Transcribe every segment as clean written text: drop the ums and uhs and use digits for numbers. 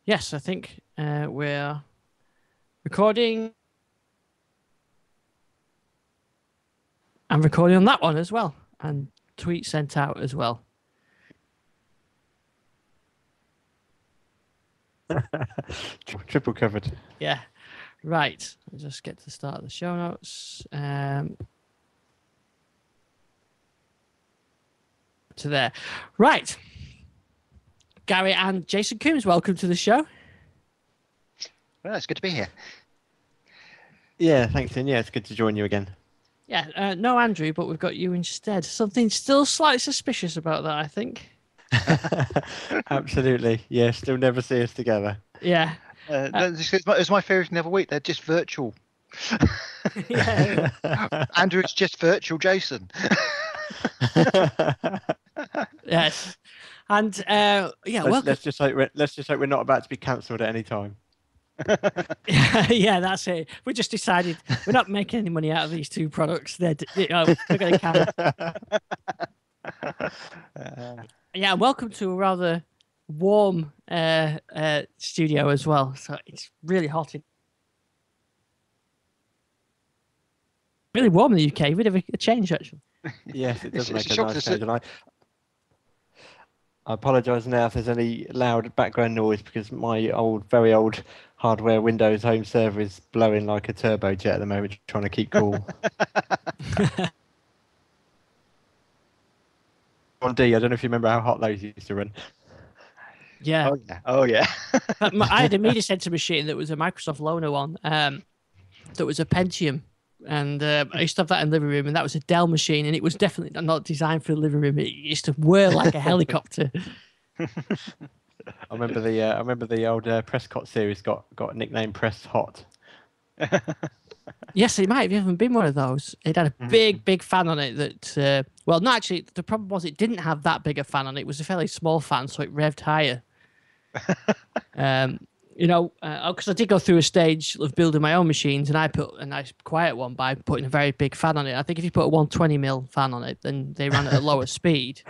Yes, I think we're recording. I'm recording on that one as well, and tweet sent out as well. Triple covered. Yeah, right. I'll just get to the start of the show notes. To there. Right. Garry and Jason Coombes, welcome to the show. Well, it's good to be here. Yeah, thanks, Ian. Yeah, it's good to join you again. Yeah, no Andrew, but we've got you instead. Something still slightly suspicious about that, I think. Absolutely. Yeah, still never see us together. Yeah. It's my favourite in every week. They're just virtual. Yeah. Andrew, it's just virtual Jason. Yes. And let's just hope we're not about to be cancelled at any time. Yeah, that's it. We just decided we're not making any money out of these two products. They're going to carry. Yeah, welcome to a rather warm studio as well. So it's really hot. Really warm in the UK. Bit of a change, actually. Yes, it does make a nice change. And I apologise now if there's any loud background noise because my very old hardware Windows home server is blowing like a turbojet at the moment, trying to keep cool. On D, I don't know if you remember how hot those used to run. Yeah. Oh yeah. I had a media center machine that was a Microsoft loaner one. That was a Pentium. And I used to have that in the living room, and that was a Dell machine, and it was definitely not designed for the living room. It used to whir like a helicopter. I remember the old Prescott series got nicknamed Press Hot. Yes, it might have even been one of those. It had a big fan on it that, well, no, actually, the problem was it didn't have that big a fan on it. It was a fairly small fan, so it revved higher. Because I did go through a stage of building my own machines, and I put a nice quiet one by putting a very big fan on it. I think if you put a 120mm fan on it, then they ran at a lower speed.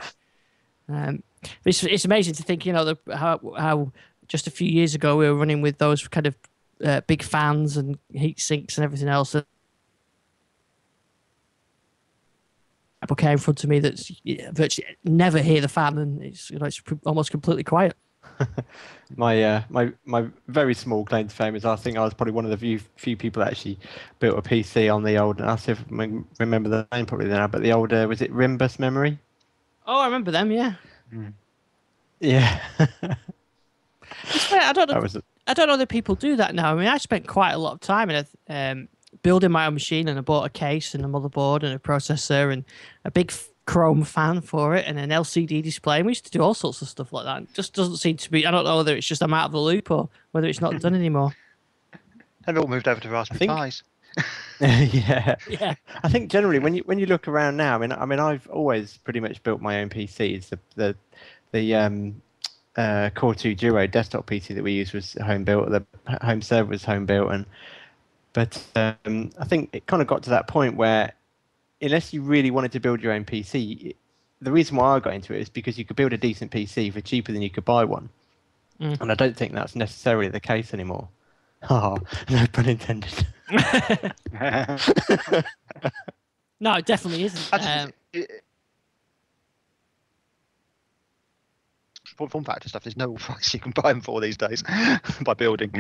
It's amazing to think, how just a few years ago we were running with those kind of big fans and heat sinks and everything else. Apple came in front of me that's virtually never hear the fan, and it's almost completely quiet. My very small claim to fame is I think I was probably one of the few people that actually built a PC on the old, and I'll see if I remember the name probably now, but the old, was it Rimbus memory? Oh, I remember them, yeah. Yeah. I don't know that people do that now. I mean, I spent quite a lot of time in building my own machine, and I bought a case and a motherboard and a processor and a big Chrome fan for it and an LCD display. And we used to do all sorts of stuff like that. It just doesn't seem to be, I don't know whether it's just I'm out of the loop or whether it's not done anymore. They've all moved over to Raspberry Pis. Yeah. Yeah. I think generally when you look around now, I mean I've always pretty much built my own PCs. The Core 2 Duo desktop PC that we used was home built. The home server was home built, but I think it kind of got to that point where, unless you really wanted to build your own PC, the reason why I got into it is because you could build a decent PC for cheaper than you could buy one. And I don't think that's necessarily the case anymore. Oh, no pun intended. No, it definitely isn't. Form factor stuff, there's no price you can buy them for these days by building.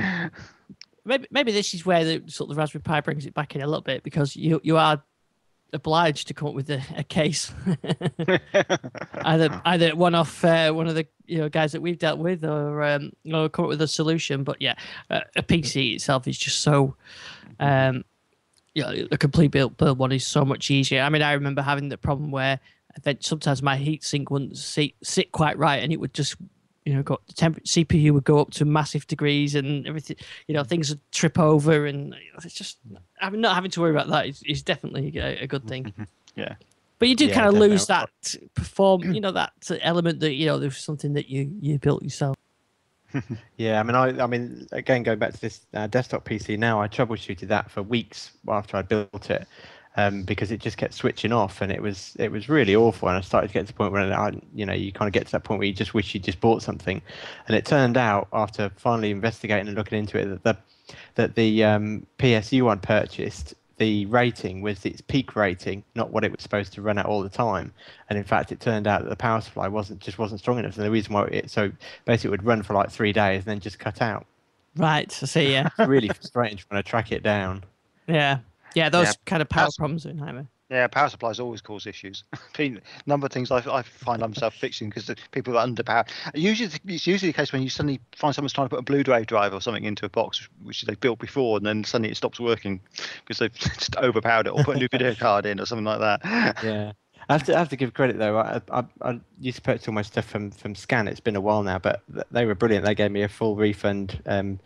Maybe this is where the sort of the Raspberry Pi brings it back in a little bit, because you are obliged to come up with a case, either one of the guys that we've dealt with, or come up with a solution. But yeah, a PC itself is just so a complete build one is so much easier. I mean, I remember having the problem where sometimes my heatsink wouldn't sit quite right, and it would just got the CPU would go up to massive degrees, and everything, things would trip over, and it's just not having to worry about that is definitely a good thing. Yeah. But you do kind of lose that that element that there's something that you built yourself. Yeah, I mean, again, going back to this desktop PC now, I troubleshooted that for weeks after I built it. because it just kept switching off, and it was really awful. And I started to get to the point where you kind of get to that point where you just wish you just bought something. And it turned out, after finally investigating and looking into it, that the PSU one purchased, the rating was its peak rating, not what it was supposed to run at all the time. And in fact, it turned out that the power supply wasn't strong enough. And the reason why so basically it would run for like 3 days and then just cut out. Right, I see. Yeah, it's really frustrating trying to track it down. Yeah, those kind of power problems are a nightmare. Yeah, power supplies always cause issues. Number of things I find myself fixing because people are underpowered. It's usually the case when you suddenly find someone's trying to put a Blu-ray drive or something into a box which they built before, and then suddenly it stops working because they've just overpowered it or put a new video card in or something like that. Yeah. I have to give credit though. I used to purchase all my stuff from Scan. It's been a while now, but they were brilliant. They gave me a full refund. I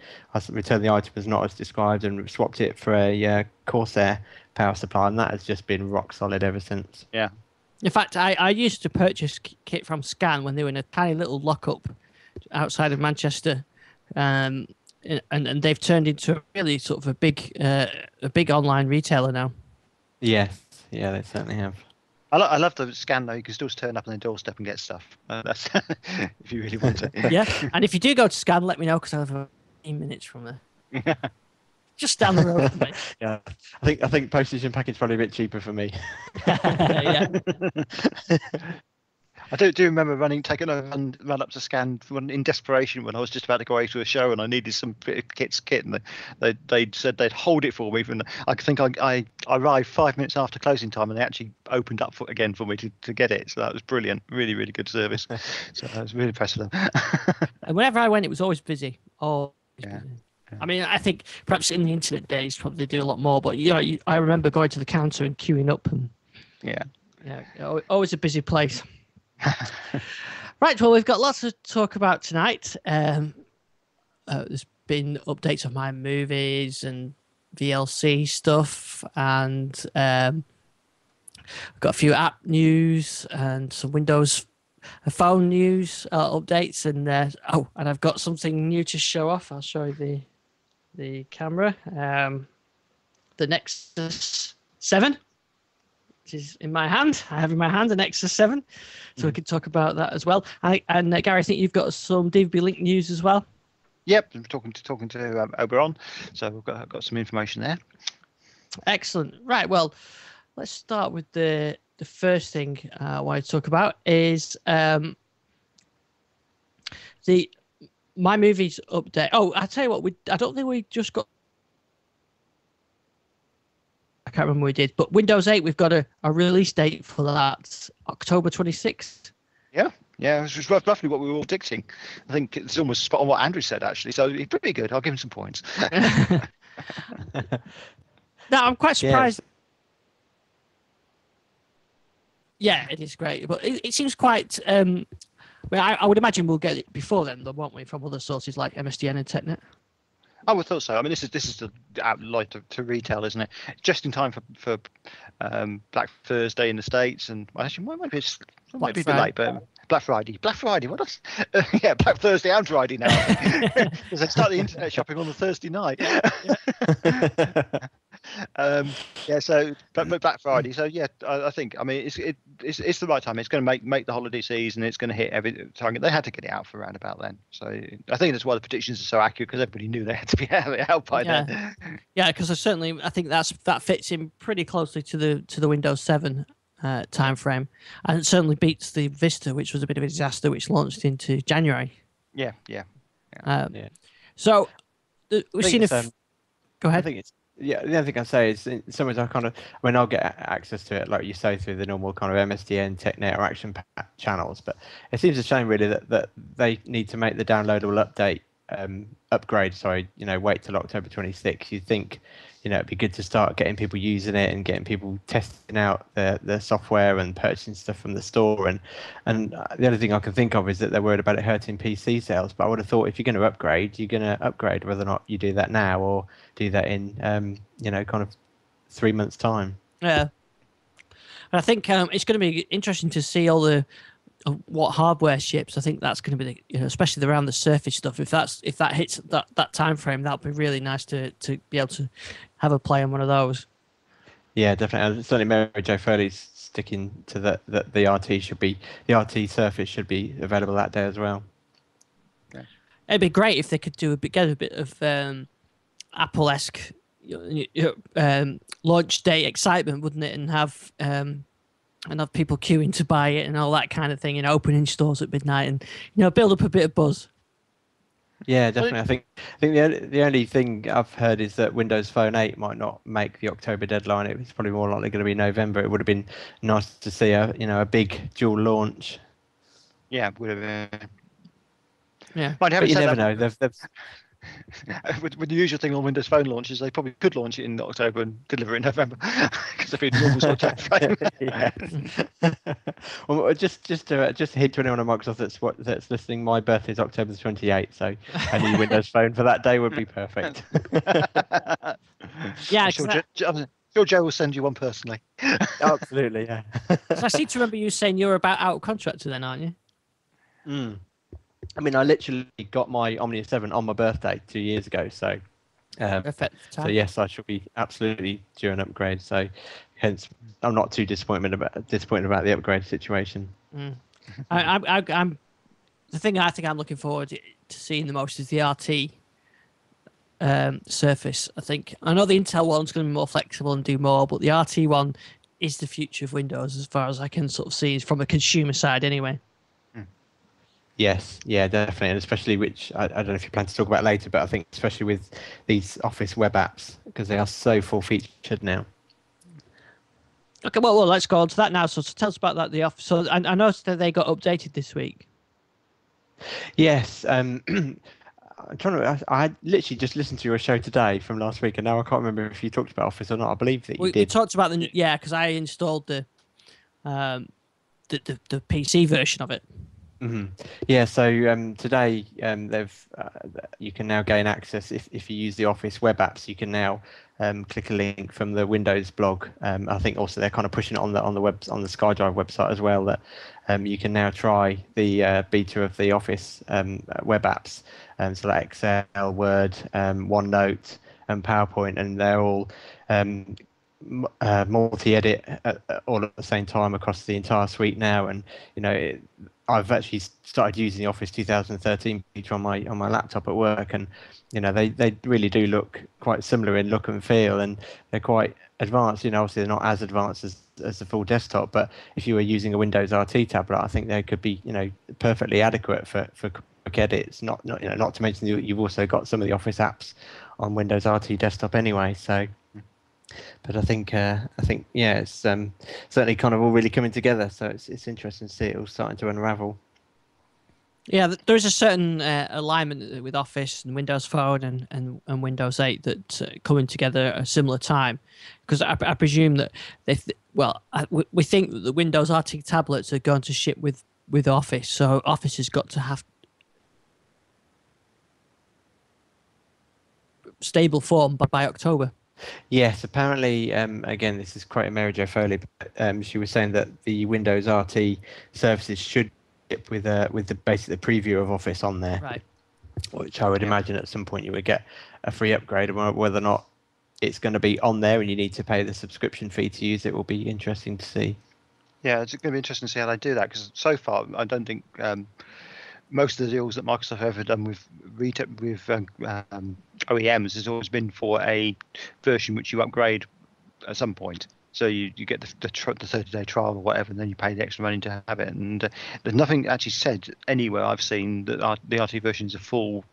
returned the item as not as described and swapped it for a Corsair power supply, and that has just been rock solid ever since. Yeah. In fact, I used to purchase kit from Scan when they were in a tiny little lockup outside of Manchester, and they've turned into a really sort of a big online retailer now. Yes, yeah, they certainly have. I love the Scan though. You can still turn up on the doorstep and get stuff. That's if you really want to. Yeah, and if you do go to Scan, let me know because I live 15 minutes from there. Just down the road from me. Yeah, I think postage and package probably a bit cheaper for me. Yeah. I do remember taking a run up to Scan in desperation when I was just about to go away to a show and I needed some kit, and they said they'd hold it for me. And I think I arrived 5 minutes after closing time, and they actually opened up again for me to get it. So that was brilliant, really, really good service. So I was really impressed with them. And whenever I went, it was always busy. Yeah. I mean, I think perhaps in the internet days probably they do a lot more, but I remember going to the counter and queuing up, and yeah, always a busy place. Right, well, we've got lots to talk about tonight. There's been updates of my movies and VLC stuff, and I've got a few app news and some Windows phone news updates, and and I've got something new to show off. I'll show you the camera. The Nexus 7. Is in my hand. I have in my hand the Nexus 7, so we can talk about that as well. And Gary, I think you've got some DVBLink news as well. Yep, I'm talking to Oberon, so we've got some information there. Excellent. Right, well, let's start with the first thing I want to talk about is the My Movies update. Oh, I'll tell you what, I don't think we just got. I can't remember what we did, but Windows 8, we've got a release date for that, October 26th. Yeah, it's just roughly what we were all predicting. I think it's almost spot on what Andrew said, actually. So he's pretty good. I'll give him some points. No, I'm quite surprised. Yeah, it is great, but it seems quite. I would imagine we'll get it before then, won't we, from other sources like MSDN and TechNet. I would thought so. I mean, this is the outlet to retail, isn't it? Just in time for Black Thursday in the States, and actually might be a bit late, but Black Friday. What else? Yeah, Black Thursday and Friday now, because they start the internet shopping on the Thursday night. So Black Friday. So yeah, I think it's the right time. It's going to make the holiday season. It's going to hit every target. They had to get it out for around about then. So I think that's why the predictions are so accurate, because everybody knew they had to be out by then. Yeah, because I think that fits in pretty closely to the Windows 7 time frame, and it certainly beats the Vista, which was a bit of a disaster, which launched into January. Yeah. So we've seen go ahead. I think it's. Yeah, the other thing I say is, in some ways, I'll get access to it, like you say, through the normal kind of MSDN, TechNet, or Action channels. But it seems a shame, really, that they need to make the downloadable upgrade. Wait till October 26th. You'd think, it'd be good to start getting people using it and getting people testing out the software and purchasing stuff from the store. And the other thing I can think of is that they're worried about it hurting PC sales. But I would have thought if you're going to upgrade, you're going to upgrade, whether or not you do that now or do that in, kind of 3 months' time. Yeah. And I think it's going to be interesting to see what hardware ships. I think that's going to be especially around the Surface stuff. If that hits that time frame, that'll be really nice to be able to have a play on one of those. Yeah, definitely. Certainly, Mary Jo Foley's sticking to that the RT Surface should be available that day as well. It'd be great if they could get a bit of Apple-esque launch day excitement, wouldn't it? And have people queuing to buy it and all that kind of thing, and opening stores at midnight, and build up a bit of buzz. Yeah, definitely. I think the only thing I've heard is that Windows Phone 8 might not make the October deadline. It's probably more likely going to be November. It would have been nice to see a big dual launch. Yeah, would have been. Yeah, but you never know. They've with the usual thing on Windows Phone launches, they probably could launch it in October and deliver it in November because they've been normal sort of time frame. Well, just to hint to anyone on Microsoft that's listening, my birthday is October the 28th, so a new Windows Phone for that day would be perfect. Yeah, I'm sure Joe will send you one personally. Absolutely, yeah. So I seem to remember you saying you're about out of contract then, aren't you? Mm. I mean, I literally got my Omnia 7 on my birthday 2 years ago, so yes, I shall be absolutely due an upgrade. So, hence, I'm not too disappointed about the upgrade situation. I'm the thing I think I'm looking forward to seeing the most is the RT Surface. I know the Intel one's going to be more flexible and do more, but the RT one is the future of Windows as far as I can sort of see from a consumer side, anyway. Yes, yeah, definitely, and especially which I don't know if you plan to talk about later, but I think especially with these Office web apps because they are so full-featured now. Okay, well, let's go on to that now. So tell us about that. The Office. So I noticed that they got updated this week. Yes, I'm trying to. I literally just listened to your show today from last week, and now I can't remember if you talked about Office or not. I believe that you did. We talked about because I installed the PC version of it. Mm-hmm. Yeah, so today you can now gain access if you use the Office web apps. You can now click a link from the Windows blog. I think also they're kind of pushing it on the SkyDrive website as well that you can now try the beta of the Office web apps. So like Excel, Word, OneNote, and PowerPoint, and they're all multi-edit all at the same time across the entire suite now. And I've actually started using the Office 2013 feature on my laptop at work, and they really do look quite similar in look and feel, and they're quite advanced. Obviously they're not as advanced as the full desktop, but if you were using a Windows RT tablet, I think they could be perfectly adequate for quick edits. Not to mention you've also got some of the Office apps on Windows RT desktop anyway. So. But I think yeah, it's certainly kind of all really coming together. So it's interesting to see it all starting to unravel. Yeah, there is a certain alignment with Office and Windows Phone and Windows 8 that coming together at a similar time. Because I presume that we think that the Windows RT tablets are going to ship with Office, so Office has got to have stable form by October. Yes, apparently, again, this is quoting Mary Jo Foley, but she was saying that the Windows RT services should ship with basically the preview of Office on there, right? Which I would imagine at some point you would get a free upgrade, and whether or not it's going to be on there and you need to pay the subscription fee to use it will be interesting to see. Yeah, it's going to be interesting to see how they do that, because so far I don't think most of the deals that Microsoft have ever done with OEMs has always been for a version which you upgrade at some point. So you get the 30-day trial or whatever, and then you pay the extra money to have it. And there's nothing actually said anywhere I've seen that the RT version is a full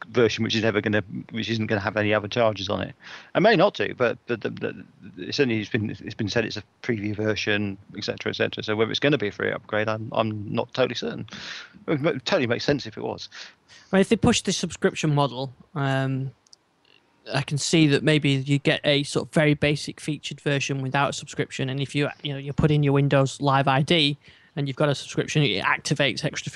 version which isn't going to have any other charges on it. I may not do, but certainly it's been said it's a preview version, etc., etc. So whether it's going to be a free upgrade, I'm not totally certain. It would totally makes sense if it was. Well, if they push the subscription model, I can see that maybe you get a sort of very basic featured version without a subscription, and if you put in your Windows Live ID and you've got a subscription, it activates extra.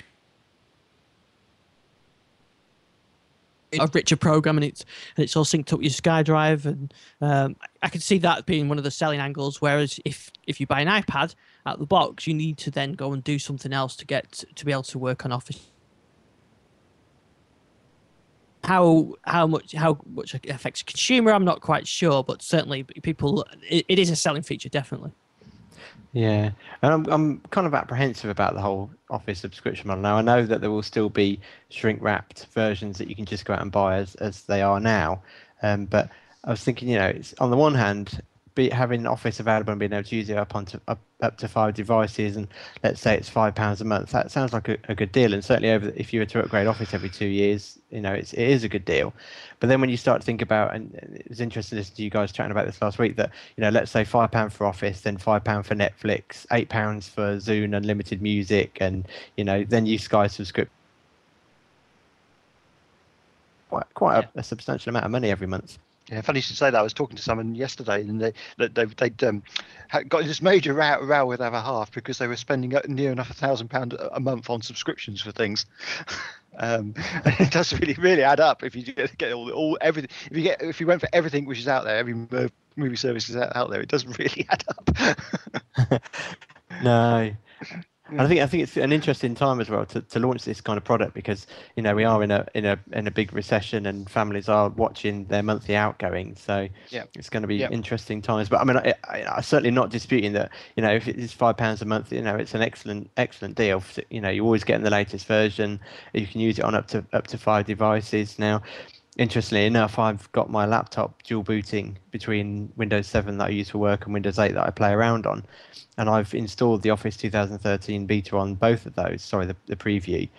A richer program, and it's all synced up with your SkyDrive, and I can see that being one of the selling angles. Whereas if you buy an iPad out of the box, you need to then go and do something else to be able to work on Office. how much it affects a consumer, I'm not quite sure, but certainly people, it is a selling feature, definitely. Yeah, and I'm kind of apprehensive about the whole Office subscription model. Now I know that there will still be shrink wrapped versions that you can just go out and buy as they are now, but I was thinking, it's on the one hand, having Office available and being able to use it up to 5 devices, and let's say it's £5 a month. That sounds like a good deal, and certainly if you were to upgrade Office every 2 years, it is a good deal. But then when you start to think about, and it was interesting to listen to you guys chatting about this last week, that let's say £5 for Office, then £5 for Netflix, £8 for Zune unlimited music, and then you Sky subscription. Quite a substantial amount of money every month. Yeah, funny you should say that. I was talking to someone yesterday, and they'd got this major row with their other half because they were spending near enough £1,000 a month on subscriptions for things. It does really add up if you get all everything. If you went for everything which is out there, every movie service is out there, it does really add up. No. And I think it's an interesting time as well to launch this kind of product, because we are in a big recession and families are watching their monthly outgoings, so it's going to be interesting times. But I mean, I'm certainly not disputing that if it is £5 a month, it's an excellent deal. You're always getting the latest version. You can use it on up to 5 devices now. Interestingly enough, I've got my laptop dual booting between Windows 7 that I use for work and Windows 8 that I play around on. And I've installed the Office 2013 beta on both of those, sorry, the preview.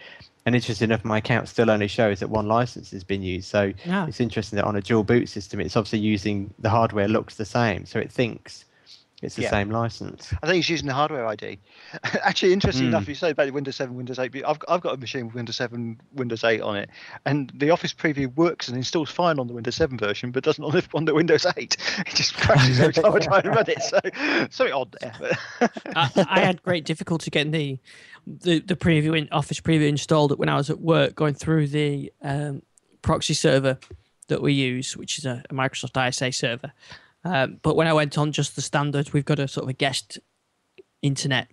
And interesting enough, my account still only shows that one license has been used. So It's interesting that on a dual boot system, it's obviously using the hardware looks the same. So it thinks it's the same license. I think it's using the hardware ID. Actually, interesting enough, you say about the Windows 7, Windows 8. I've got a machine with Windows 7, Windows 8 on it, and the Office preview works and installs fine on the Windows 7 version, but doesn't on the Windows 8. It just crashes every time I try to run it. So something odd there. I had great difficulty getting the preview Office preview installed when I was at work, going through the proxy server that we use, which is a Microsoft ISA server. But when I went on just the standard, we've got a sort of a guest internet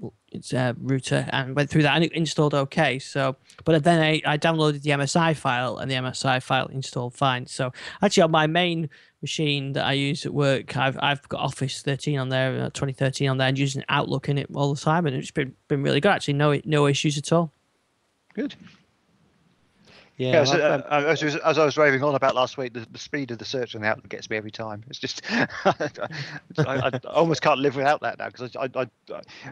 router, and went through that, and it installed okay. So, but then I downloaded the MSI file, and the MSI file installed fine. So actually, on my main machine that I use at work, I've got Office 13 on there, 2013 on there, and using Outlook in it all the time, and it's been really good. Actually, no issues at all. Good. Yeah, so, as I was raving on about last week, the speed of the search on the Outlook gets me every time. It's just I almost can't live without that now, because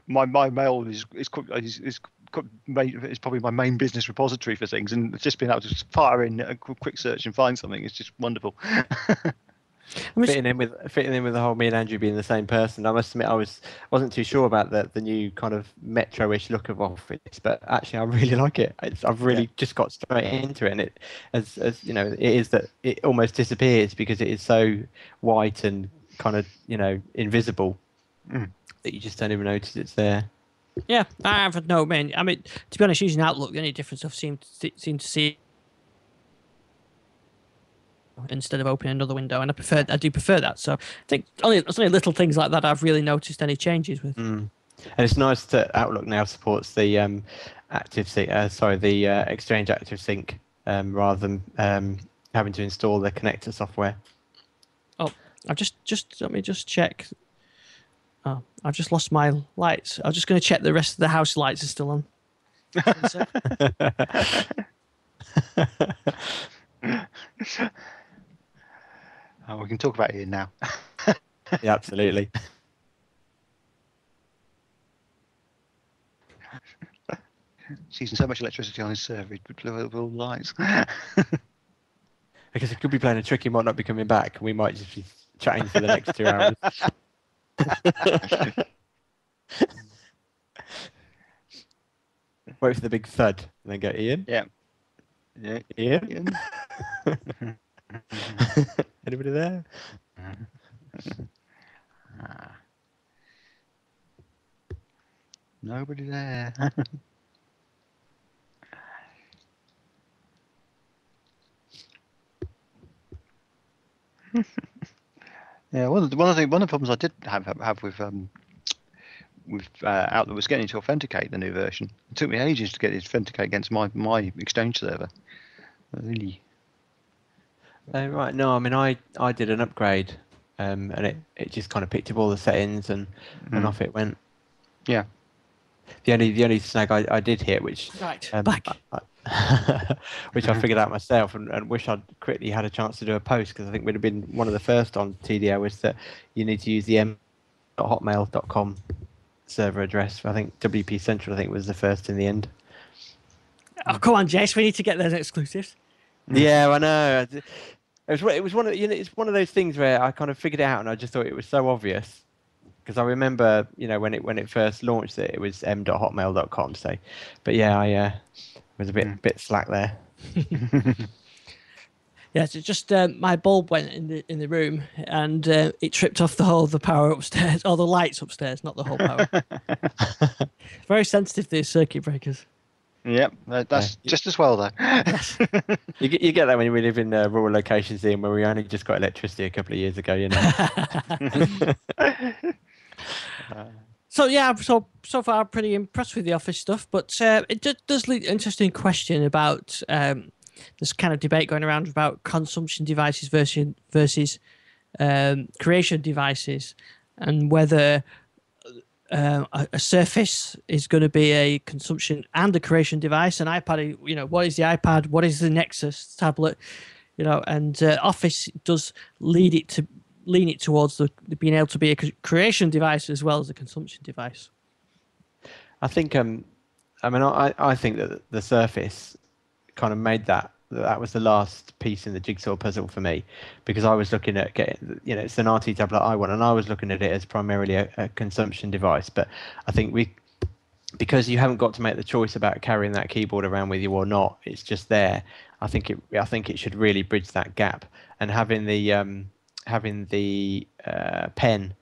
my mail is probably my main business repository for things, and just being able to just fire in a quick search and find something is just wonderful. Fitting in with the whole me and Andrew being the same person, I must admit I wasn't too sure about the new kind of metro-ish look of Office, but actually I really like it. I've really just got straight into it, and it as it is that it almost disappears because it is so white and kind of invisible that you just don't even notice it's there. Yeah, I have no man. I mean, to be honest, using Outlook, the only difference I've seemed to see, instead of opening another window, and I do prefer that. So I think it's only little things like that I've really noticed any changes with. And it's nice that Outlook now supports the Exchange Active Sync rather than having to install the connector software. Oh, let me just check. Oh, I've just lost my lights. I was just going to check the rest of the house lights are still on. We can talk about it now. Yeah, absolutely. He's using so much electricity on his server, he blew over all the lights. Because he could be playing a trick, he might not be coming back. We might just be chatting for the next 2 hours. Wait for the big thud and then go, Ian? Yeah. Ian? Anybody there? Nobody there. Yeah, one of the problems I did have with Outlook was getting to authenticate the new version. It took me ages to get it to authenticate against my Exchange server. Really. Right. No, I mean, I did an upgrade, and it just kind of picked up all the settings and off it went. Yeah. The only snag I did hit, which back. which I figured out myself, and wish I'd quickly had a chance to do a post, because I think we'd have been one of the first on TDL, was that you need to use the m.hotmail.com server address. I think WP Central, I think, was the first in the end. Oh, come on, Jess, we need to get those exclusives. Yeah, I know. It was one of, it's one of those things where I kind of figured it out, and I just thought it was so obvious, because I remember, when it first launched, it was m.hotmail.com. So, but yeah, I was a bit slack there. Yeah, so just my bulb went in the room, and it tripped off the power upstairs, or the lights upstairs, not the whole power. Very sensitive, these circuit breakers. Yep, that's just as well though. Yes. You get that when we live in rural locations here, where we only just got electricity a couple of years ago, So yeah, so far I'm pretty impressed with the Office stuff, but it does lead an interesting question about this kind of debate going around about consumption devices versus creation devices, and whether a Surface is going to be a consumption and a creation device. An iPad, what is the iPad? What is the Nexus tablet? And Office does lean it towards the being able to be a creation device as well as a consumption device. I think, I think that the Surface kind of made that was the last piece in the jigsaw puzzle for me, because I was looking at getting, it's an RT tablet I want, and I was looking at it as primarily a consumption device. But I think because you haven't got to make the choice about carrying that keyboard around with you or not, it's just there. I think it should really bridge that gap, and having the pen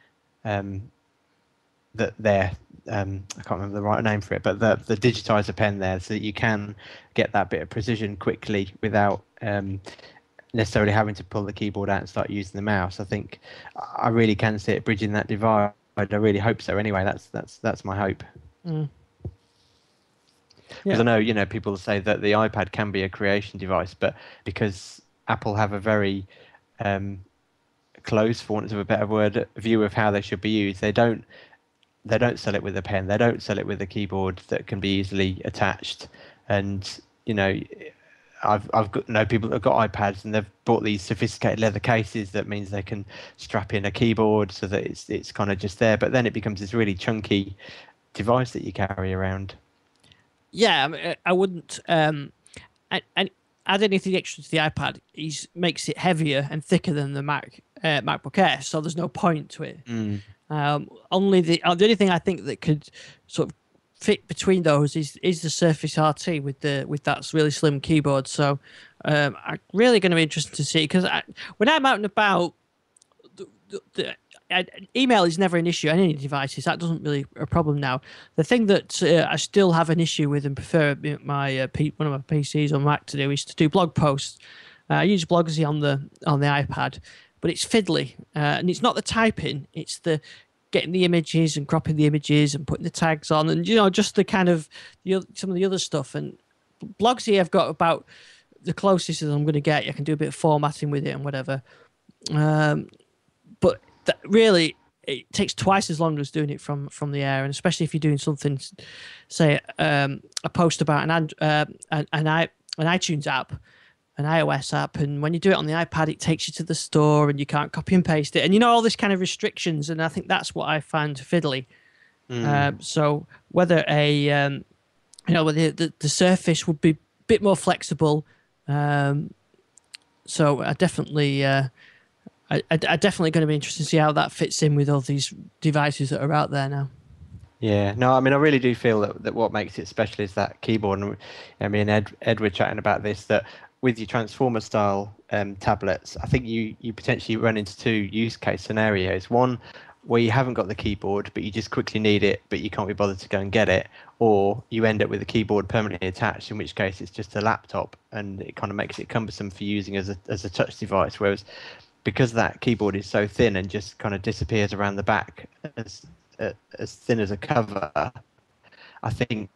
that there. I can't remember the right name for it, but the digitizer pen there, so that you can get that bit of precision quickly without necessarily having to pull the keyboard out and start using the mouse. I think I really can see it bridging that divide. I really hope so. Anyway, that's my hope. Because I know, people say that the iPad can be a creation device, but because Apple have a very close, for want of a better word, view of how they should be used, they don't sell it with a pen. They don't sell it with a keyboard that can be easily attached. And I've got people that have got iPads, and they've bought these sophisticated leather cases that means they can strap in a keyboard so that it's kind of just there. But then it becomes this really chunky device that you carry around. Yeah, I wouldn't add anything extra to the iPad. He makes it heavier and thicker than the MacBook Air, so there's no point to it. Only the only thing I think that could sort of fit between those is the Surface RT with that really slim keyboard. So I'm really going to be interested to see, because when I'm out and about, email is never an issue on any devices. That doesn't really a problem now. The thing that I still have an issue with, and prefer my one of my PCs on Mac to do, is to do blog posts. I use Blogsy on the iPad, but it's fiddly, and it's not the typing, it's the getting the images and cropping the images and putting the tags on, and just the kind of some of the other stuff. And Blogsy, I've got about the closest as I'm going to get. I can do a bit of formatting with it and whatever, but really it takes twice as long as doing it from the Air, and especially if you're doing something, say a post about an iTunes app, an iOS app, and when you do it on the iPad, it takes you to the store and you can't copy and paste it, and all this kind of restrictions, and I think that's what I find fiddly. So whether whether the Surface would be a bit more flexible, so I definitely definitely going to be interested to see how that fits in with all these devices that are out there now. Yeah, no, I really do feel that what makes it special is that keyboard. And me and Ed were chatting about this, that with your transformer style tablets, I think you potentially run into two use case scenarios. One where you haven't got the keyboard, but you just quickly need it, but you can't be bothered to go and get it, or you end up with the keyboard permanently attached, in which case it's just a laptop, and it kind of makes it cumbersome for using as a touch device. Whereas because that keyboard is so thin and just kind of disappears around the back as thin as a cover, I think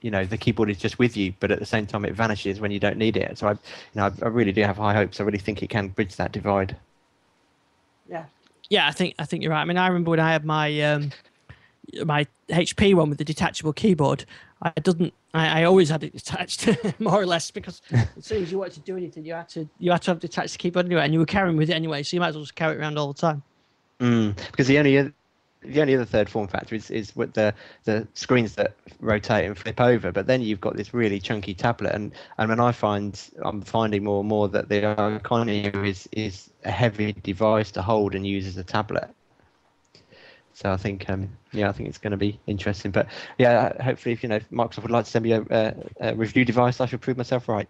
the keyboard is just with you, but at the same time it vanishes when you don't need it. So I really do have high hopes. I really think it can bridge that divide. Yeah, I think you're right. I mean, I remember when I had my my HP one with the detachable keyboard. I always had it detached, more or less, because as soon as you wanted to do anything, you had to have detached the keyboard anyway, and you were carrying with it anyway, so you might as well just carry it around all the time. Because the only other third form factor is with the screens that rotate and flip over, but then you've got this really chunky tablet, and when I'm finding more and more that the Iconia is a heavy device to hold and use as a tablet. So I think I think it's going to be interesting. But yeah, hopefully if Microsoft would like to send me a review device, I shall prove myself right.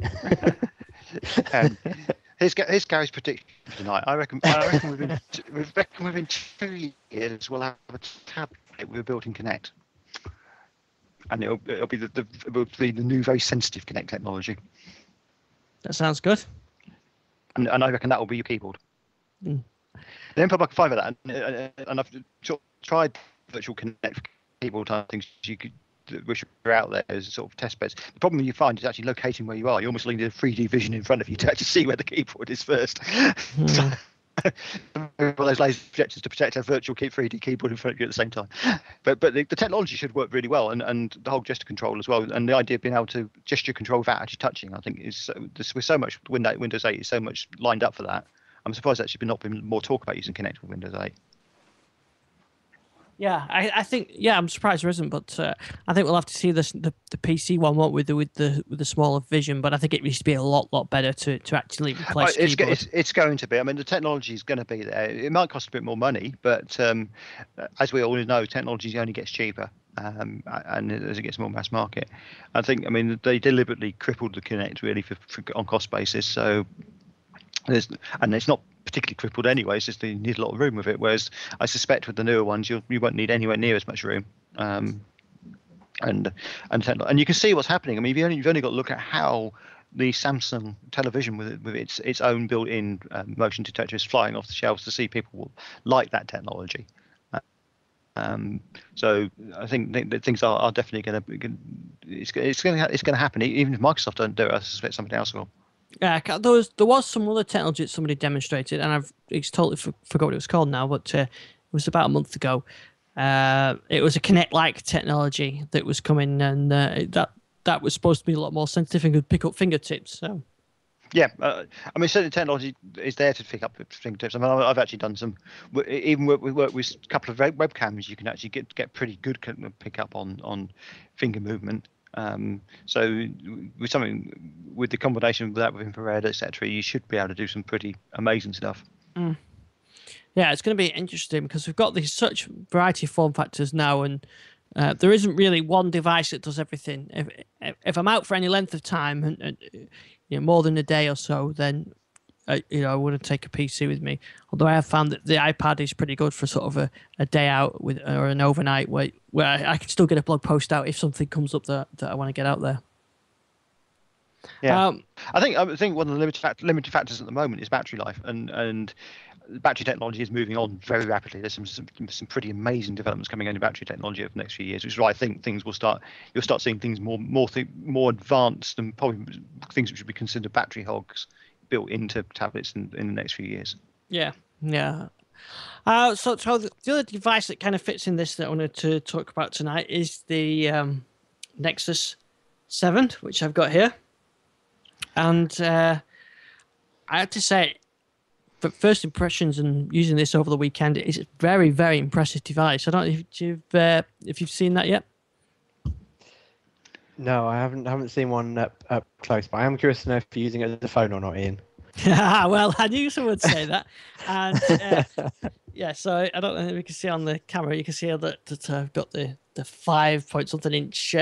Here's Gary's prediction for tonight. I reckon within 2 years we'll have a tablet with a built-in Kinect, and it'll be the new very sensitive Kinect technology. That sounds good. And I reckon that will be your keyboard. The only problem I can find with that, and I've tried virtual Kinect keyboard type things which are out there as sort of test beds. The problem you find is actually locating where you are. You almost need a 3D vision in front of you to actually see where the keyboard is first. One of those laser projectors to project a virtual 3D keyboard in front of you at the same time. But the technology should work really well, and the whole gesture control as well. And the idea of being able to gesture control without actually touching, I think, with so much Windows 8 is so much lined up for that. I'm surprised there's actually not been more talk about using Kinect with Windows 8. Yeah, I think I'm surprised there isn't, but I think we'll have to see the PC one, won't we, with the smaller vision. But I think it needs to be a lot better to actually replace keyboard. It's going to be. I mean, the technology is going to be there. It might cost a bit more money, but as we all know, technology only gets cheaper, and as it gets more mass market. I think. I mean, they deliberately crippled the Kinect really for on cost basis. So it's not particularly crippled anyway. It's just that you need a lot of room with it. Whereas I suspect with the newer ones, you won't need anywhere near as much room. And you can see what's happening. I mean, you've only got to look at how the Samsung television with its own built-in motion detector is flying off the shelves to see people will like that technology. So I think that things are definitely going to happen. Even if Microsoft don't do it, I suspect something else will. Yeah, there was some other technology that somebody demonstrated, and it's totally forgot what it was called now, but it was about a month ago. It was a Kinect-like technology that was coming, and that was supposed to be a lot more sensitive and could pick up fingertips. So. Yeah, I mean, certainly technology is there to pick up fingertips. I mean, I've actually done some, even we work with a couple of webcams. You can actually get pretty good pick up on finger movement. So with the combination of that with infrared, etc., you should be able to do some pretty amazing stuff. Yeah, it's going to be interesting because we've got such variety of form factors now, and there isn't really one device that does everything. If I'm out for any length of time and more than a day or so, then I wouldn't take a PC with me. Although I have found that the iPad is pretty good for sort of a day out or an overnight where I can still get a blog post out if something comes up that I want to get out there. Yeah, I think one of the limited factors at the moment is battery life, and battery technology is moving on very rapidly. There's some pretty amazing developments coming on in battery technology over the next few years, which is why I think you'll start seeing things more advanced and probably things which would be considered battery hogs built into tablets in the next few years. Yeah. So the other device that kind of fits in this that I wanted to talk about tonight is the Nexus 7, which I've got here. And I have to say, for first impressions and using this over the weekend, it's a very, very impressive device. I don't know if you've seen that yet. No, I haven't seen one up close, but I am curious to know if you're using it as a phone or not, Ian. Well, I knew someone would say that. And so I don't know if you can see on the camera, you can see that I've got the 5-point-something-inch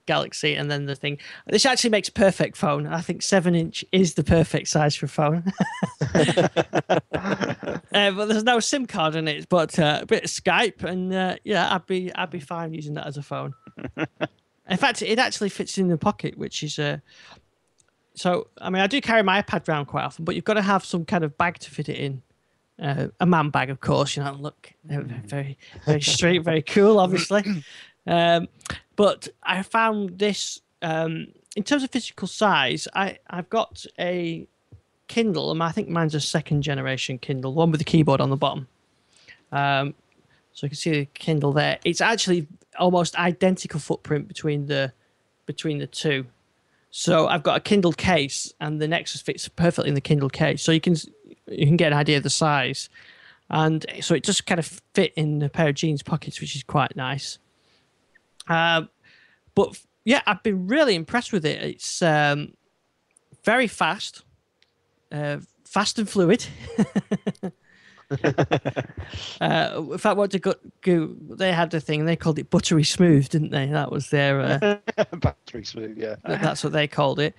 Galaxy, and then the thing. This actually makes a perfect phone. I think 7-inch is the perfect size for a phone. But there's no SIM card in it, but a bit of Skype, and I'd be fine using that as a phone. In fact, it actually fits in the pocket, which is so. I mean, I do carry my iPad around quite often, but you've got to have some kind of bag to fit it in. A man bag, of course. Look very, very straight, very cool, obviously. But I found this in terms of physical size. I've got a Kindle, and I think mine's a second generation Kindle, one with the keyboard on the bottom. So you can see the Kindle there. It's actually almost identical footprint between the two. So I've got a Kindle case, and the Nexus fits perfectly in the Kindle case. So you can get an idea of the size, and so it just kind of fit in a pair of jeans pockets, which is quite nice. But yeah, I've been really impressed with it. It's very fast, fast and fluid. In fact, what they had a thing, they called it buttery smooth, didn't they? That was their buttery smooth. Yeah, that's what they called it.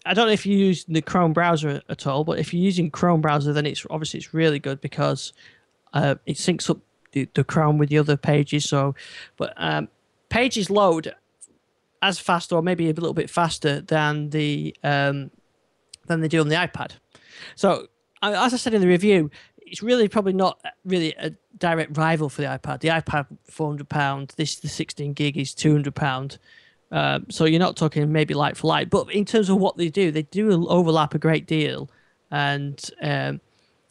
I don't know if you use the Chrome browser at all, but if you're using Chrome browser, then it's really good because it syncs up the Chrome with the other pages. So, but pages load as fast, or maybe a little bit faster than they do on the iPad. So, as I said in the review, it's really probably not really a direct rival for the iPad. The iPad, £400. The 16 gig is £200. So you're not talking maybe like for like, but in terms of what they do overlap a great deal. And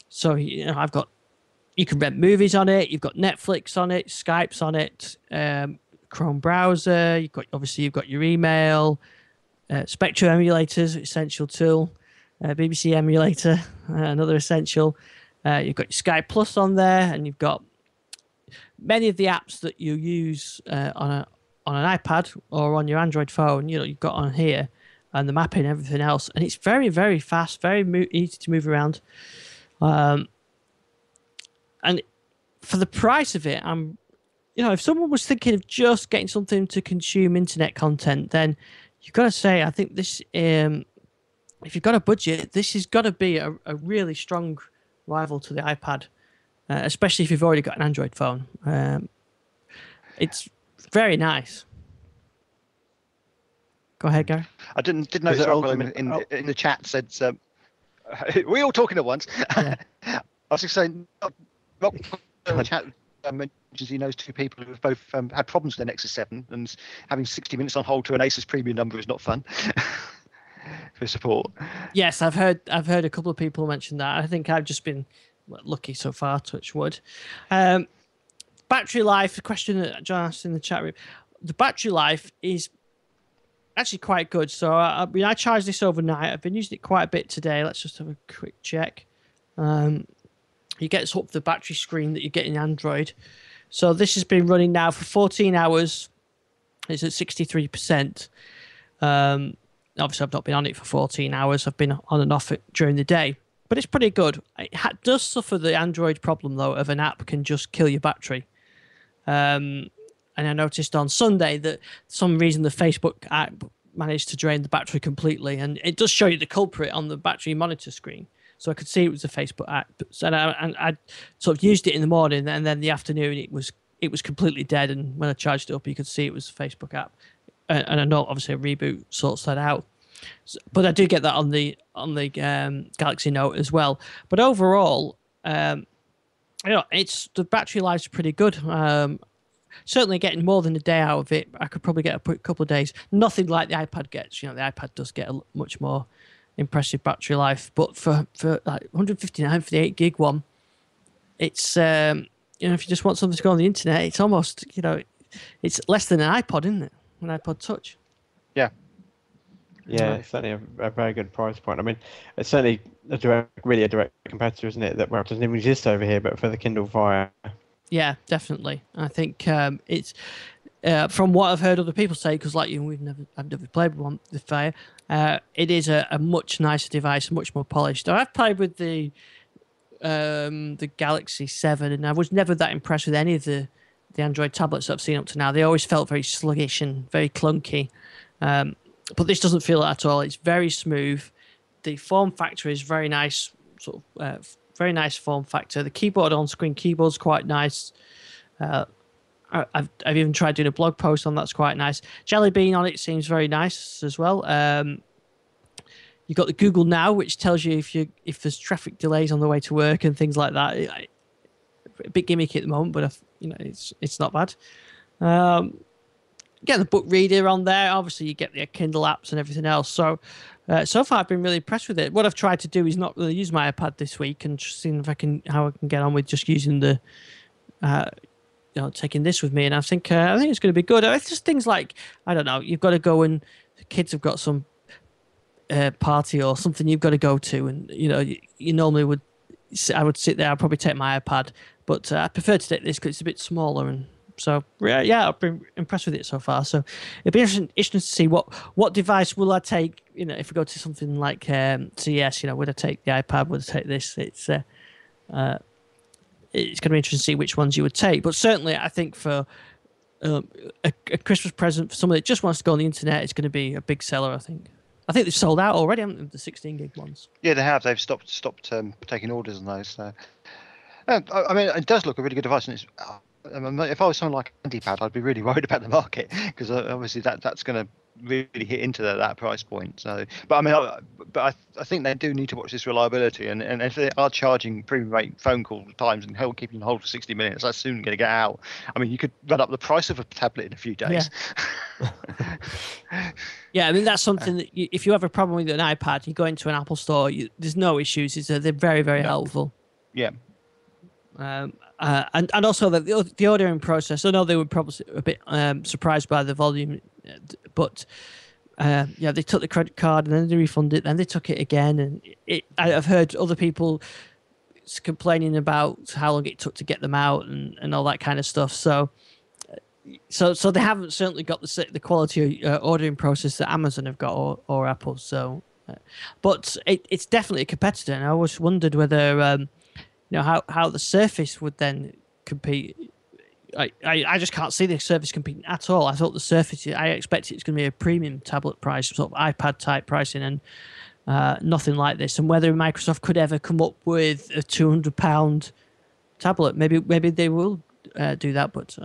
so you can rent movies on it. You've got Netflix on it, Skype's on it, Chrome browser. You've got your email, Spectrum emulators, essential tool, BBC emulator, another essential. You've got your Sky Plus on there, and you've got many of the apps that you use on an iPad or on your Android phone. You've got on here, and the mapping, everything else, and it's very, very fast, very easy to move around. And for the price of it, if someone was thinking of just getting something to consume internet content, then you've got to say, I think this, if you've got a budget, this has got to be a really strong rival to the iPad, especially if you've already got an Android phone. It's very nice. Go ahead, Gary. I didn't notice in the chat said, we all talking at once. Yeah. I was just saying, Rob in the chat mentions he knows two people who have both had problems with the Nexus 7, and having 60 minutes on hold to an Asus premium number is not fun for support. Yes, I've heard a couple of people mention that. I think I've just been lucky so far, touch wood. Battery life, a question that John asked in the chat room. The battery life is actually quite good. So I charged this overnight. I've been using it quite a bit today. Let's just have a quick check. You get up the battery screen that you get in Android. So this has been running now for 14 hours. It's at 63%. Obviously, I've not been on it for 14 hours. I've been on and off it during the day. But it's pretty good. It does suffer the Android problem, though, of an app can just kill your battery. And I noticed on Sunday that for some reason the Facebook app managed to drain the battery completely. And it does show you the culprit on the battery monitor screen. So I could see it was a Facebook app. And I sort of used it in the morning, and then the afternoon it was completely dead. And when I charged it up, you could see it was a Facebook app. And I know obviously a reboot sorts that out. But I do get that on the Galaxy Note as well. But overall, it's the battery life's pretty good. Certainly getting more than a day out of it. I could probably get a couple of days. Nothing like the iPad gets. The iPad does get a much more impressive battery life. But for like 159 for the 8 gig one, it's if you just want something to go on the internet, it's almost it's less than an iPod, isn't it? An iPod Touch. Yeah. Yeah, it's certainly a very good price point. I mean, it's certainly really a direct competitor, isn't it? That doesn't even exist over here, but for the Kindle Fire. Yeah, definitely. I think it's from what I've heard other people say, because like you, I've never played with the Fire. It is a much nicer device, much more polished. I've played with the Galaxy 7, and I was never that impressed with any of the Android tablets that I've seen up to now. They always felt very sluggish and very clunky. But this doesn't feel that at all. It's very smooth. The form factor is very nice, very nice form factor. The keyboard on-screen keyboard's quite nice. I've even tried doing a blog post on that's quite nice. Jelly Bean on it seems very nice as well. You've got the Google Now, which tells you if there's traffic delays on the way to work and things like that. A bit gimmicky at the moment, but it's not bad. Get the book reader on there. Obviously, you get the Kindle apps and everything else. So, so far, I've been really impressed with it. What I've tried to do is not really use my iPad this week and just seeing how I can get on with just using the, taking this with me. And I think it's going to be good. It's just things like, I don't know, you've got to go and the kids have got some party or something you've got to go to, and you normally would. I would sit there. I'd probably take my iPad, but I prefer to take this because it's a bit smaller and. So yeah, I've been impressed with it so far. So it'd be interesting to see what device will I take. If we go to something like CES, would I take the iPad? Would I take this? It's going to be interesting to see which ones you would take. But certainly, I think for a Christmas present for somebody that just wants to go on the internet, it's going to be a big seller. I think they've sold out already, haven't they, the 16 gig ones? Yeah, they have. They've stopped taking orders on those. So. I mean, it does look a really good device, and it's. If I was someone like HandyPad, I'd be really worried about the market because obviously that's going to really hit into that price point. So, but I mean, I think they do need to watch this reliability, and if they are charging premium rate phone call times and keeping you on hold for 60 minutes, that's soon going to get out. I mean, you could run up the price of a tablet in a few days. Yeah, I mean that's something that if you have a problem with an iPad, you go into an Apple store, there's no issues. They're very very helpful. Yeah. And also the ordering process. I know they were probably a bit surprised by the volume, but they took the credit card and then they refunded it, then they took it again, and I've heard other people complaining about how long it took to get them out and all that kind of stuff. So they haven't certainly got the quality ordering process that Amazon have got or Apple. So, but it's definitely a competitor, and I always wondered whether. How the Surface would then compete. I just can't see the Surface competing at all. I thought the Surface, I expected it's going to be a premium tablet price, sort of iPad type pricing, and nothing like this. And whether Microsoft could ever come up with a £200 tablet, maybe they will do that. But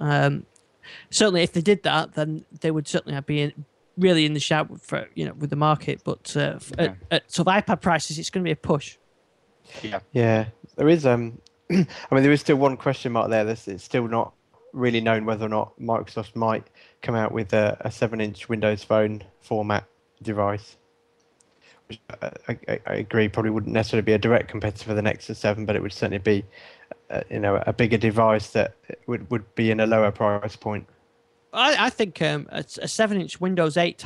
certainly, if they did that, then they would certainly be really in the shout for with the market. But at sort of iPad prices, it's going to be a push. Yeah, there is. I mean, there is still one question mark there. It's still not really known whether or not Microsoft might come out with a 7-inch Windows Phone format device. Which I agree probably wouldn't necessarily be a direct competitor for the Nexus 7, but it would certainly be, a bigger device that would be in a lower price point. I think a 7-inch Windows 8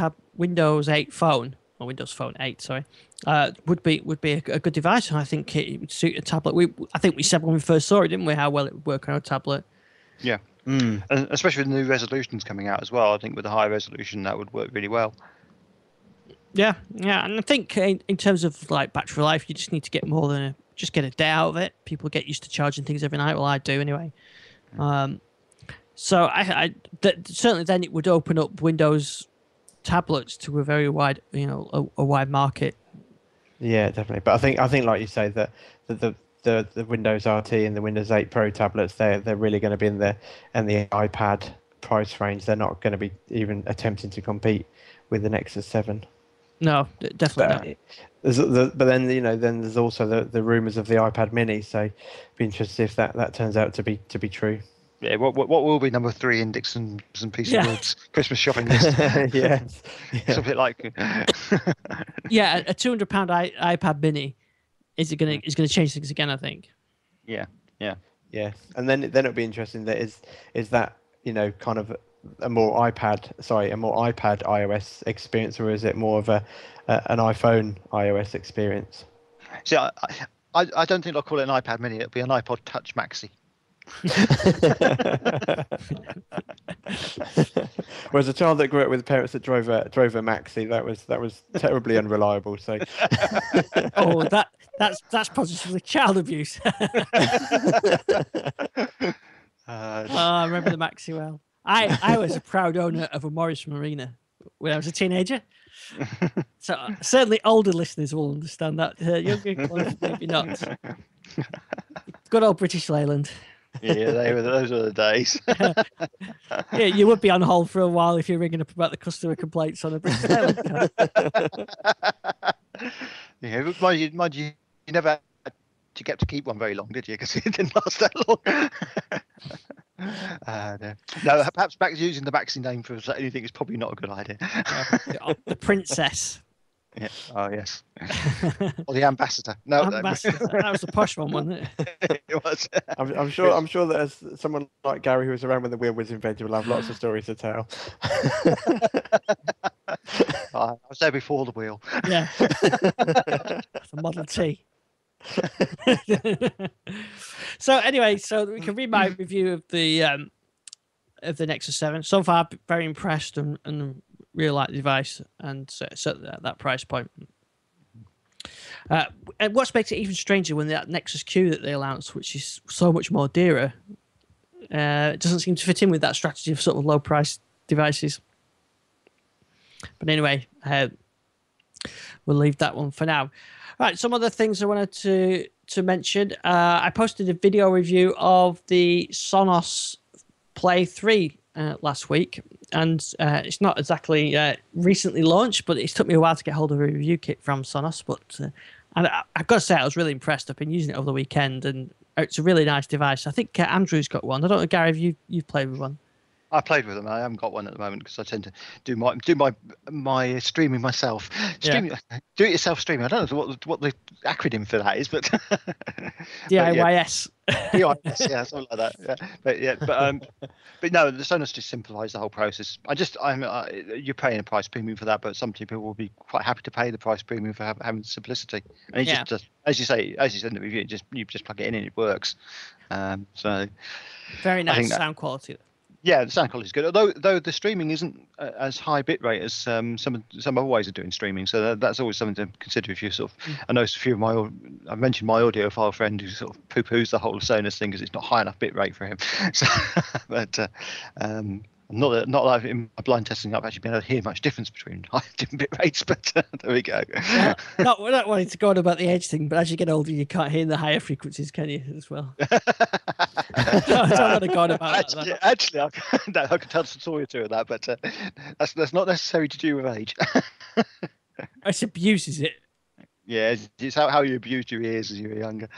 phone. Or Windows Phone 8, sorry, would be a good device, and I think it would suit a tablet. I think we said when we first saw it, didn't we, how well it would work on a tablet. Yeah, and especially with the new resolutions coming out as well. I think with the high resolution that would work really well. Yeah, and I think in terms of like battery life, you just need to get more than just get a day out of it. People get used to charging things every night. Well, I do anyway. So I certainly then it would open up Windows tablets to a very wide, a wide market. Yeah, definitely. But I think like you say, that the Windows RT and the Windows 8 Pro tablets, they're really going to be in the iPad price range. They're not going to be even attempting to compete with the Nexus 7. No, definitely not. But then then there's also the rumors of the iPad Mini. So, be interested if that turns out to be true. Yeah, what will be number 3 in Dixon and PC World's Christmas shopping list? Yeah. Something like. Yeah, a £200 iPad Mini is going to change things again, I think. Yeah. And then it'll be interesting that is that kind of a more iPad iOS experience, or is it more of an iPhone iOS experience? See, I don't think they'll call it an iPad Mini. It'll be an iPod Touch Maxi. Whereas a child that grew up with parents that drove a Maxi, that was terribly unreliable. So, oh, that's positively child abuse. I remember the Maxi well. I was a proud owner of a Morris Marina when I was a teenager. So certainly older listeners will understand that. Younger ones maybe not. Good old British Leyland. Yeah, those were the days. Yeah, you would be on hold for a while if you're ringing up about the customer complaints on a British Leyland car. Yeah, mind you, you never had get to keep one very long, did you? Because it didn't last that long. No, perhaps using the Maxi name for anything is probably not a good idea. The princess. Yeah. Oh yes. Or the ambassador. No, ambassador. That was the posh one, wasn't it? It was. I'm sure that as someone like Gary who was around when the wheel was invented will have lots of stories to tell. I was there before the wheel. Yeah. The Model T. So anyway, so we can read my review of the Nexus 7. So far, very impressed and really like the device, and certainly at that price point. And what makes it even stranger when that Nexus Q that they announced, which is so much more dearer, it doesn't seem to fit in with that strategy of sort of low price devices. But anyway, we'll leave that one for now. Right, some other things I wanted to mention. I posted a video review of the Sonos Play 3 last week, and it's not exactly recently launched, but it's took me a while to get hold of a review kit from Sonos. But and I've got to say, I was really impressed. I've been using it over the weekend, and it's a really nice device. I think Andrew's got one. I don't know, Gary, if you've played with one. I played with them. I haven't got one at the moment because I tend to do my streaming myself. Do it yourself streaming. I don't know what the acronym for that is, but DIYS. DIYS, yeah, something like that. But no, the Sonos just simplifies the whole process. You're paying a price premium for that, but some people will be quite happy to pay the price premium for having simplicity. And it just as you said in the review, you just plug it in and it works. So very nice sound quality. Yeah, the sound quality is good. Although the streaming isn't as high bit rate as some other ways of doing streaming, so that's always something to consider if you sort of. I know a few of I mentioned my audiophile friend who sort of poo-poos the whole Sonos thing because it's not high enough bit rate for him. So, but not that in my blind testing I've actually been able to hear much difference between different bit rates, but there we go. We're not wanting to go on about the age thing, but as you get older, you can't hear the higher frequencies, can you, as well? I don't want to go on about that. Actually, I can tell some story or two of that, but that's not necessary to do with age. It abuses it. Yeah, it's how you abused your ears as you were younger.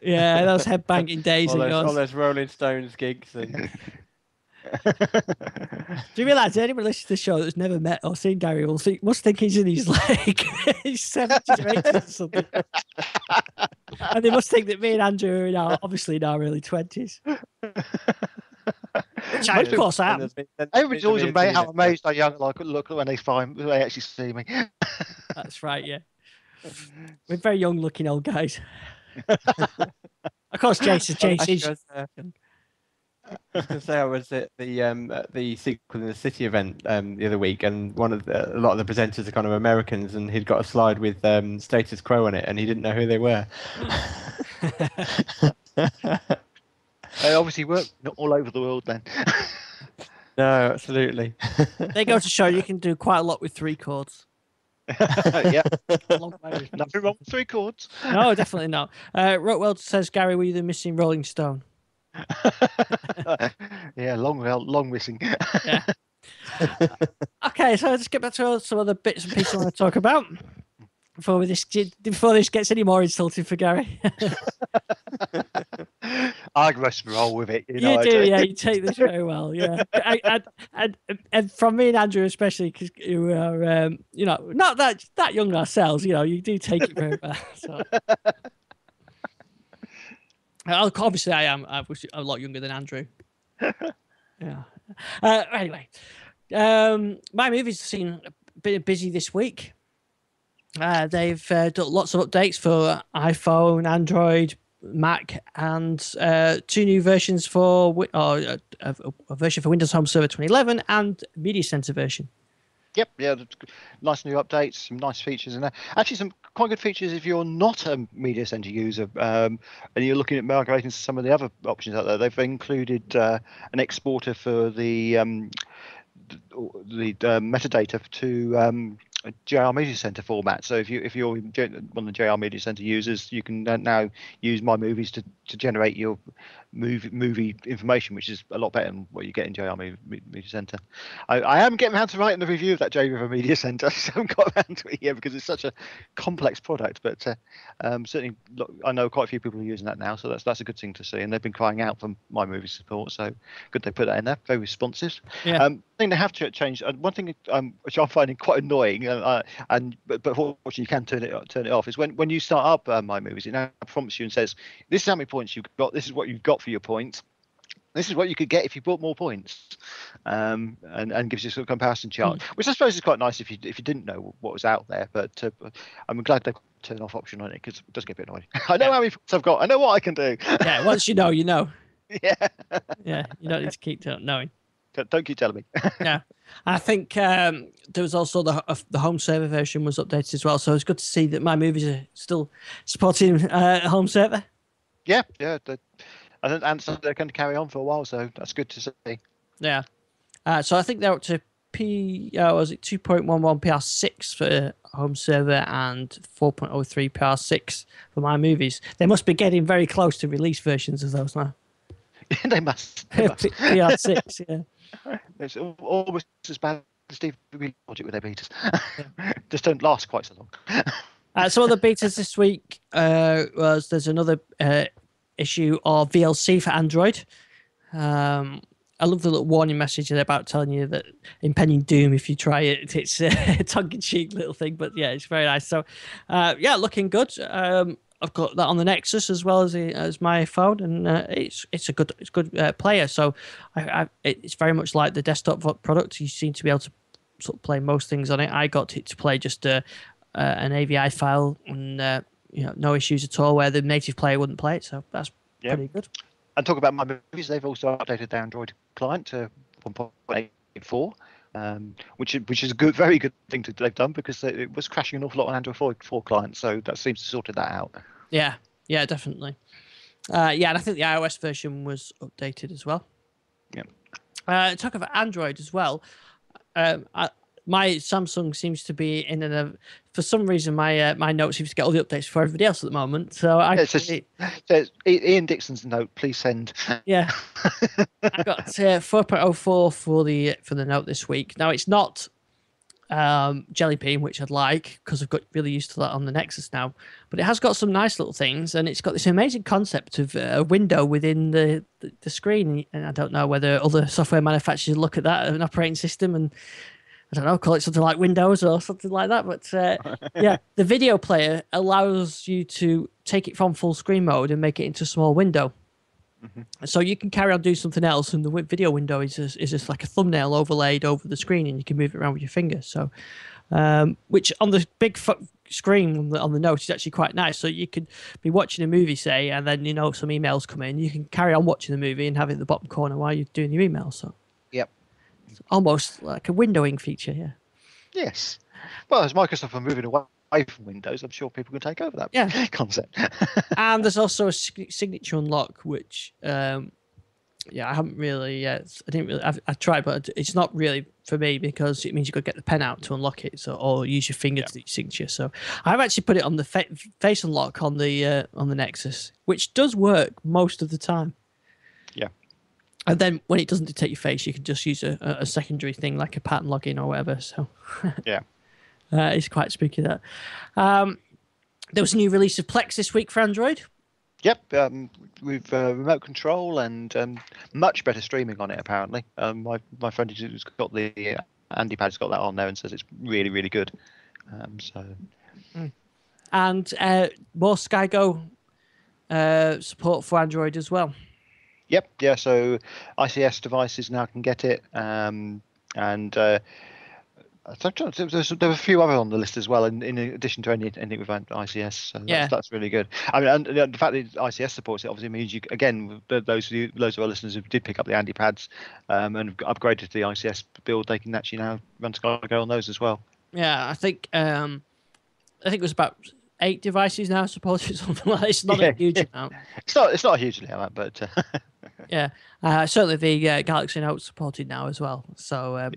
Yeah, those headbanging days. All those Rolling Stones gigs. And... Do you realise anyone listening to the show that's never met or seen Gary must think he's in his his 70s or 80s or something, and they must think that me and Andrew are now obviously in our early 20s. Which of course I am. Everybody's always amazed how amazed I young look when they actually see me. That's right, yeah. We're very young looking old guys. Of course, Jason. I was going to say I was at the Sequel in the City event the other week, and a lot of the presenters are kind of Americans, and he'd got a slide with Status Quo on it, and he didn't know who they were. They obviously work all over the world then. No, absolutely. They go to show you can do quite a lot with 3 chords. Yeah. Nothing wrong with 3 chords. No, definitely not. Rockwell says, Gary, were you the missing Rolling Stone? Yeah, long missing. Yeah. Okay, so let's get back to some other bits and pieces I want to talk about before this gets any more insulting for Gary. I must roll with it. You you take this very well, yeah. And from me and Andrew especially, because you are, not that young ourselves, you do take it very well. So. Obviously, I am. I'm a lot younger than Andrew. Yeah. Anyway, my movies have seen a bit busy this week. They've done lots of updates for iPhone, Android, Mac, and 2 new versions for a version for Windows Home Server 2011 and Media Center version. Yep, yeah, nice new updates, some nice features in there. Actually, some quite good features if you're not a Media Center user and you're looking at migrating to some of the other options out there. They've included an exporter for the metadata to JR Media Center format. So if you're one of the JR Media Center users, you can now use My Movies to generate your movie information, which is a lot better than what you get in JR Media Center. I am getting around to writing the review of that J River Media Center. So I haven't got around to it yet because it's such a complex product. But certainly, I know quite a few people are using that now, so that's a good thing to see. And they've been crying out for My Movie support, so good they put that in there. Very responsive. Yeah. I think they have to change. One thing which I'm finding quite annoying, but fortunately you can turn it off, is when you start up My Movies, it now prompts you and says, "This is how many points you've got. This is what you've got for your points. This is what you could get if you bought more points," and gives you a sort of comparison chart, which I suppose is quite nice if you didn't know what was out there. But I'm glad they turn off option on it because it does get a bit annoying. I know how many points I've got. I know what I can do. Yeah, once you know, you know. Yeah. Yeah, you don't need to keep knowing. Don't keep telling me. Yeah, I think there was also the home server version was updated as well, so it's good to see that My Movies are still supporting home server. Yeah. And so they're going to carry on for a while, so that's good to see. Yeah. So I think they're up to 2.11 PR6 for home server and 4.03 PR6 for My Movies. They must be getting very close to release versions of those now. They must. PR6, yeah. It's almost as bad as DVBLink with their betas. Just don't last quite so long. Some of the betas this week there's another issue of VLC for Android. I love the little warning message about telling you that impending doom if you try it. It's a tongue-in-cheek little thing, but yeah, it's very nice. So, looking good. I've got that on the Nexus as well as my phone, and it's a good player. So, it's very much like the desktop product. You seem to be able to sort of play most things on it. I got it to play just an AVI file, and no issues at all. Where the native player wouldn't play it, so that's pretty good. And talk about My Movies, they've also updated the Android client to 1.84, which is a very good thing they've done because it was crashing an awful lot on Android 4 clients, so that seems to sorted that out. Yeah, definitely. And I think the iOS version was updated as well. Yeah. Talk about Android as well. My Samsung seems to be in for some reason my Note seems to get all the updates for everybody else at the moment. So says Ian Dixon's Note, please send. Yeah, I got 4.04 for the Note this week. Now it's not Jelly Bean, which I'd like because I've got really used to that on the Nexus now. But it has got some nice little things, and it's got this amazing concept of a window within the screen. And I don't know whether other software manufacturers look at that as an operating system and I don't know, call it something like Windows or something like that. But the video player allows you to take it from full screen mode and make it into a small window. Mm-hmm. So you can carry on doing something else, and the video window is just like a thumbnail overlaid over the screen, and you can move it around with your finger. So, which on the big screen on the Note is actually quite nice. So you could be watching a movie, say, and then some emails come in. You can carry on watching the movie and have it in the bottom corner while you're doing your email. So, yep, it's almost like a windowing feature. Yeah. Yes. Well, as Microsoft are moving away from Windows, I'm sure people can take over that concept. And there's also a signature unlock, which I haven't really I didn't really I tried, but it's not really for me because it means you've got to get the pen out to unlock it, or use your finger to do your signature. So I've actually put it on the face unlock on the Nexus, which does work most of the time. Yeah. And then when it doesn't detect your face, you can just use a secondary thing like a pattern login or whatever. So yeah. It's quite spooky, that. There was a new release of Plex this week for Android. Yep, with remote control and much better streaming on it, apparently. My friend who's got the Andy Pad's got that on there and says it's really, really good. And more SkyGo support for Android as well. Yep, yeah, so ICS devices now can get it. There were a few other on the list as well, in addition to anything with ICS. So that's really good. I mean, and the fact that ICS supports it obviously means those of our listeners who did pick up the Andy Pads and upgraded to the ICS build, they can actually now run SkyGo on those as well. Yeah, I think it was about 8 devices now supported, something like that. It's not a huge amount. It's not a huge amount, but yeah, certainly the Galaxy Note supported now as well. So,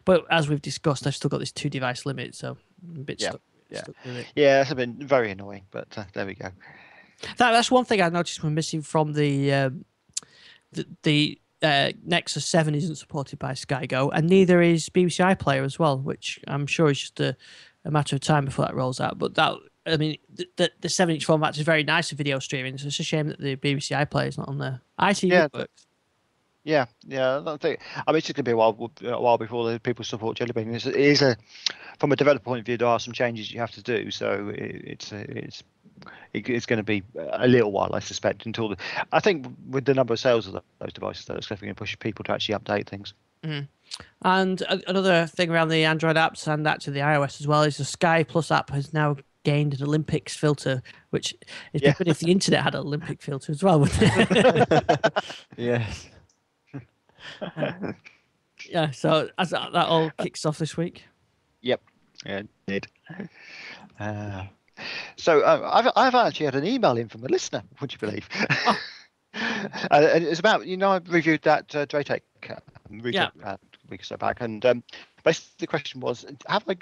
but as we've discussed, I've still got this 2 device limit, so I'm a bit stuck with it. Yeah, it's been very annoying, but there we go. That's one thing I noticed we're missing from the Nexus 7 isn't supported by Sky Go, and neither is BBC iPlayer as well, which I'm sure is just a matter of time before that rolls out. But that, I mean, the 7-inch format is very nice for video streaming, so it's a shame that the BBC iPlayer is not on there. ITV works. Yeah. I think. I mean, it's just gonna be a while before the people support Jelly Bean. It is from a developer point of view, there are some changes you have to do. So it's going to be a little while, I suspect, until I think with the number of sales of those devices, that's definitely going to push people to actually update things. Mm-hmm. And another thing around the Android apps and actually the iOS as well is the Sky Plus app has now gained an Olympics filter, which is good if the internet had an Olympic filter as well, wouldn't it? Yes. Yeah, so as that all kicks off this week. Yep, yeah, it did. So I've actually had an email in from a listener. Would you believe? And it's about I reviewed that Draytech a week or so back, and basically the question was, have I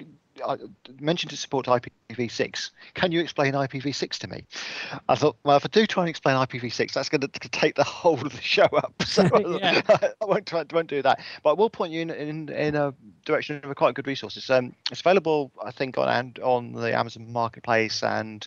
mentioned to support IPv6? Can you explain IPv6 to me? I thought, well, if I do try and explain IPv6, that's going to take the whole of the show up. So I won't do that. But I will point you in a direction of a quite good resource. It's available, I think, on the Amazon Marketplace, and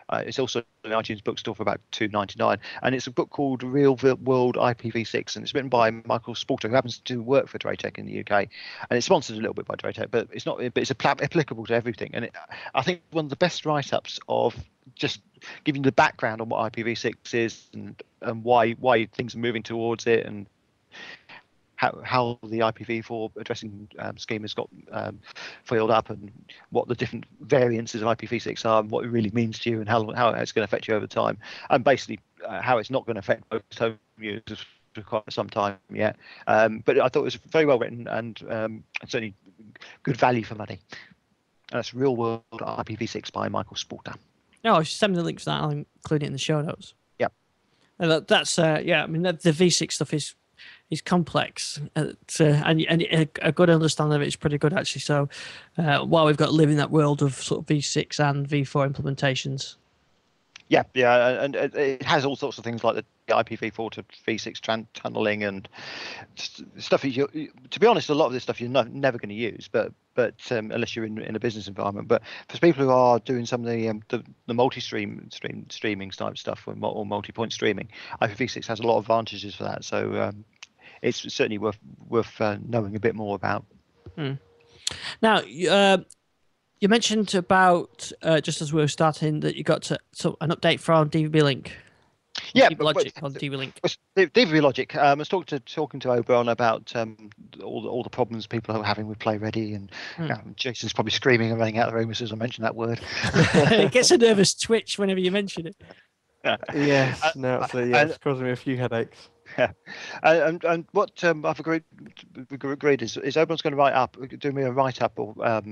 it's also in the iTunes bookstore for about $2.99, and it's a book called Real World IPv6, and it's written by Michael Spalter, who happens to work for Draytech in the UK, and it's sponsored a little bit by Draytech, but it's not. But it's applicable to everything, and I think one of the best write-ups of just giving the background on what IPv6 is and why things are moving towards it, and how the IPv4 addressing scheme has got filled up, and what the different variances of IPv6 are, and what it really means to you, and how it's going to affect you over time, and basically how it's not going to affect most home users for quite some time yet. But I thought it was very well written, and certainly good value for money. And that's Real World IPv6 by Michael Spalter. No, send me the links to that. I'll include it in the show notes. Yeah. And that's I mean, the V6 stuff is complex, and a good understanding of it is pretty good, actually. So while we've got to live in that world of sort of V6 and V4 implementations. Yeah, and it has all sorts of things like the IPv4 to V6 tunneling and stuff. To be honest, a lot of this stuff you're never going to use, but unless you're in a business environment. But for people who are doing some of the multi-streaming type stuff or multi-point streaming, IPv6 has a lot of advantages for that. So it's certainly worth knowing a bit more about. Now, you mentioned about just as we were starting that you got an update from DVBLink. Yeah, DVBLogic on DVBLink. DVBLogic. I was talking to Oberon about all the problems people are having with Play Ready, and Jason's probably screaming and running out of the room as soon as I mention that word. It gets a nervous twitch whenever you mention it. Yes, no, absolutely. Yeah, it's causing me a few headaches. Yeah, and what I've agreed is Oberon's going to do me a write up or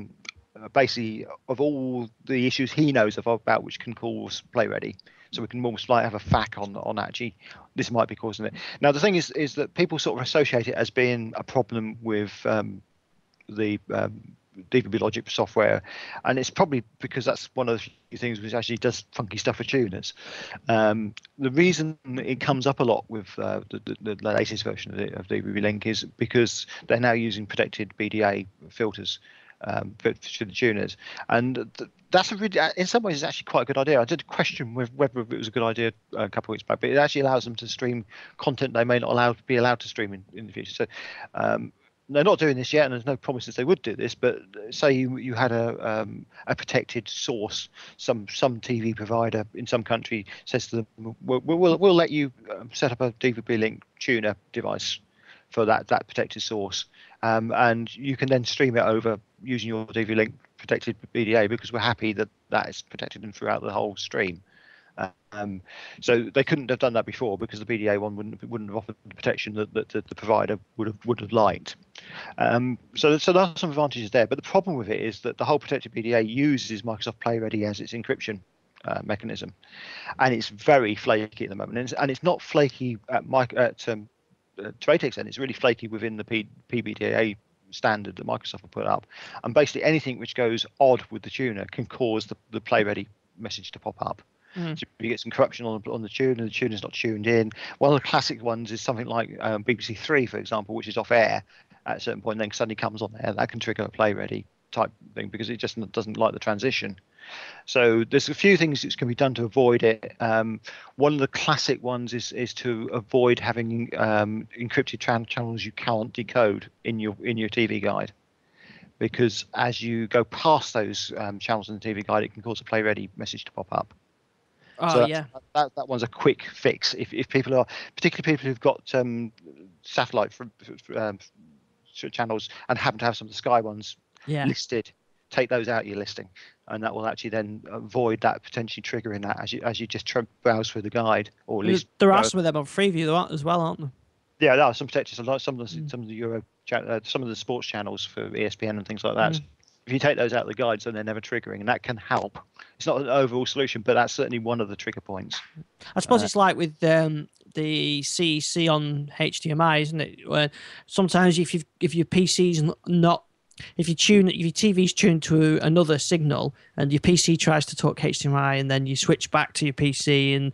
basically of all the issues he knows about which can cause Play Ready, so we can almost like have a FAQ on actually this might be causing it. Now the thing is that people sort of associate it as being a problem with the DVBLogic software, and it's probably because that's one of the things which actually does funky stuff for tuners. The reason it comes up a lot with the latest version of DVBLink is because they're now using protected BDA filters for the tuners, and that's in some ways it's actually quite a good idea. I did question whether it was a good idea a couple of weeks back, but it actually allows them to stream content they may not be allowed to stream in the future. So they're not doing this yet, and there's no promises they would do this. But say you had a protected source, some TV provider in some country says to them, we'll let you set up a DVB-Link tuner device for that protected source, and you can then stream it over using your DVB-Link protected BDA because we're happy that is protected and throughout the whole stream. So they couldn't have done that before because the BDA one wouldn't have offered the protection that the provider would have liked. So there are some advantages there, but the problem with it is that the whole protected BDA uses Microsoft Play Ready as its encryption mechanism, and it's very flaky at the moment. And it's not flaky to rate extent. It's really flaky within the PBDA standard that Microsoft will put up. And basically anything which goes odd with the tuner can cause the play ready message to pop up. So if you get some corruption on the tuner, the tuner's not tuned in. One of the classic ones is something like BBC Three, for example, which is off air at a certain point, and then suddenly comes on there. That can trigger a play ready type thing because it just doesn't like the transition. So there's a few things that can be done to avoid it. One of the classic ones is to avoid having encrypted channels you can't decode in your TV guide, because as you go past those channels in the TV guide, it can cause a play ready message to pop up. Oh, so yeah. That one's a quick fix. If people are, particularly people who've got satellite channels and happen to have some of the Sky ones listed, take those out of your listing, and that will actually then avoid that potentially triggering that as you just browse through the guide, or at least there are some of them on Freeview as well, aren't there? Yeah, there are some protectors, like some of the Euro, some of the sports channels for ESPN and things like that. So if you take those out of the guides, then they're never triggering, and that can help. It's not an overall solution, but that's certainly one of the trigger points. I suppose it's like with the CEC on HDMI, isn't it? Where sometimes if your PC's not, if your TV's tuned to another signal and your PC tries to talk HDMI, and then you switch back to your PC, and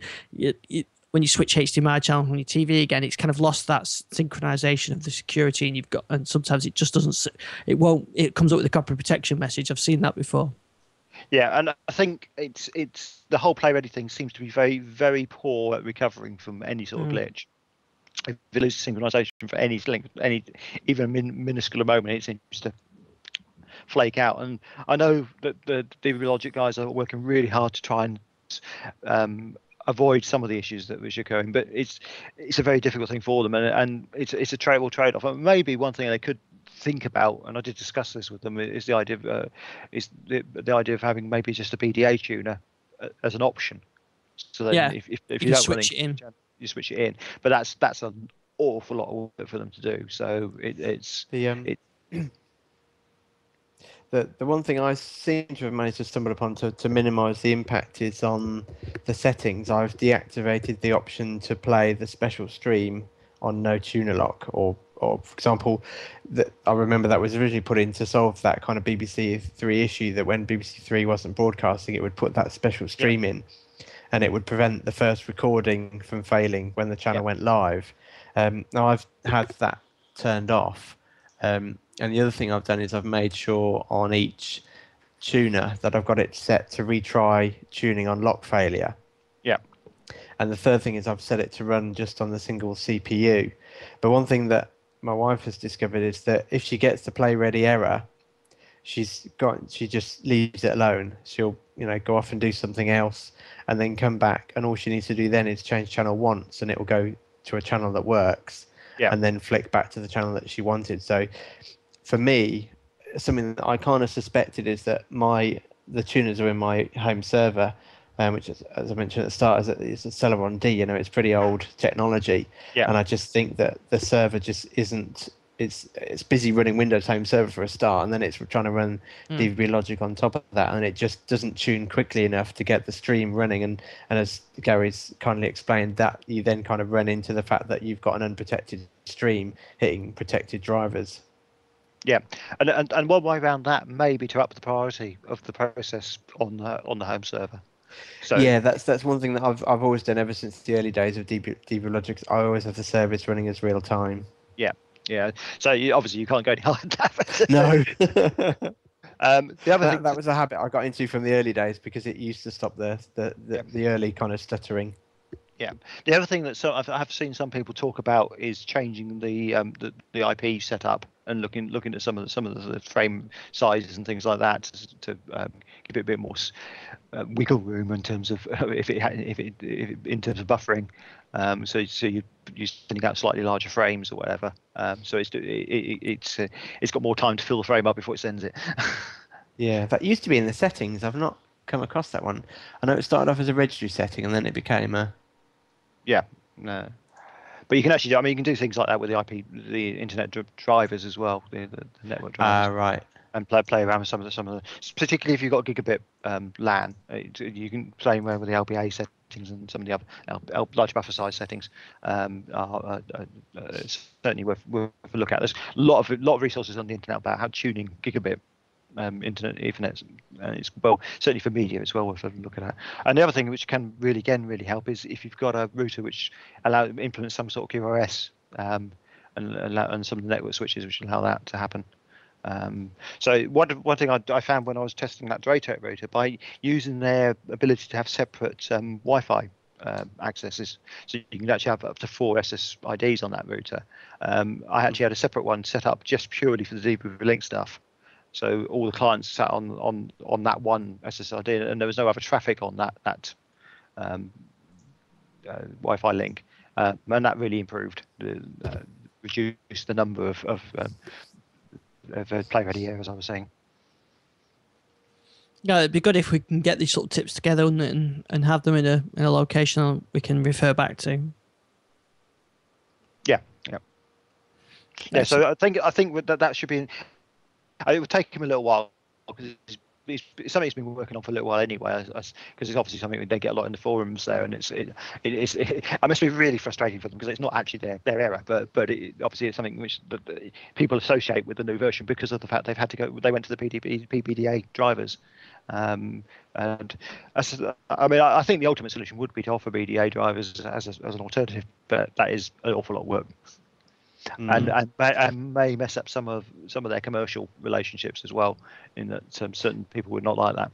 when you switch HDMI channel on your TV again, it's kind of lost that synchronization of the security, and sometimes it just doesn't. It comes up with a copy protection message. I've seen that before. Yeah, and I think it's the whole play ready thing seems to be very, very poor at recovering from any sort of glitch. If you lose synchronization for any even minuscule moment, it seems to flake out. And I know that the DVBLink guys are working really hard to try and avoid some of the issues that was occurring, but it's a very difficult thing for them, and it's a trade-off. And maybe one thing they could think about, and I did discuss this with them, is the idea of having maybe just a PDA tuner as an option. So that if you don't switch it in, you switch it in. But that's an awful lot of work for them to do. So it's the one thing I seem to have managed to stumble upon to minimise the impact is on the settings. I've deactivated the option to play the special stream on no tuner lock, or for example, I remember that was originally put in to solve that kind of BBC Three issue, that when BBC Three wasn't broadcasting, it would put that special stream in, and it would prevent the first recording from failing when the channel went live. Now I've had that turned off, and the other thing I've done is I've made sure on each tuner that I've got it set to retry tuning on lock failure. Yeah. And the third thing is I've set it to run just on the single CPU. But one thing that my wife has discovered is that if she gets the play ready error, she just leaves it alone. She'll go off and do something else and then come back, and all she needs to do then is change channel once, and it will go to a channel that works, and then flick back to the channel that she wanted. So for me, something that I kind of suspected is that the tuners are in my home server, which is, as I mentioned at the start, is a Celeron D. It's pretty old technology, and I just think that the server just isn't. It's busy running Windows Home Server for a start, and then it's trying to run DVBLink on top of that, and it just doesn't tune quickly enough to get the stream running. And as Gary's kindly explained, that you then kind of run into the fact that you've got an unprotected stream hitting protected drivers. Yeah, and one way around that may be to up the priority of the process on the home server. So yeah, that's one thing that I've always done ever since the early days of DVBLink. I always have the service running as real time. Yeah. So obviously you can't go any higher than that. No. The other thing that was a habit I got into from the early days, because it used to stop the early kind of stuttering. Yeah. The other thing that I've seen some people talk about is changing the IP setup and looking at some of the frame sizes and things like that to give it a bit more wiggle room in terms of if in terms of buffering. So you're sending out slightly larger frames or whatever. So it's got more time to fill the frame up before it sends it. Yeah, that used to be in the settings. I've not come across that one. I know it started off as a registry setting, and then it became a. Yeah, no. But you can actually you can do things like that with the internet drivers as well, the network drivers. Right. and play around with some of the particularly if you've got gigabit LAN, you can play around with the LBA settings and some of the other large buffer size settings. Are certainly worth a look at. There's a lot of resources on the internet about how tuning gigabit internet Ethernet, and it's certainly for media it's well worth looking at. And the other thing which can really help is if you've got a router which implements some sort of QoS and some of the network switches which allow that to happen. So one thing I found when I was testing that Draytech router, by using their ability to have separate Wi-Fi accesses, so you can actually have up to 4 SSIDs on that router. I actually had a separate one set up just purely for the DVBLink stuff. So all the clients sat on that one SSID, and there was no other traffic on that Wi-Fi link, and that really improved, reduced the number of play-ready areas, I was saying. Yeah, it'd be good if we can get these sort of tips together and have them in a location we can refer back to. Yeah. So I think that should be. It would take him a little while because it's something he's been working on for a little while anyway. Because it's obviously something they get a lot in the forums there, and it must be really frustrating for them because it's not actually their error, but obviously it's something which people associate with the new version because of the fact they went to the PPDA drivers. And I think the ultimate solution would be to offer BDA drivers as an alternative, but that is an awful lot of work. And may mess up some of their commercial relationships as well, in that certain people would not like that.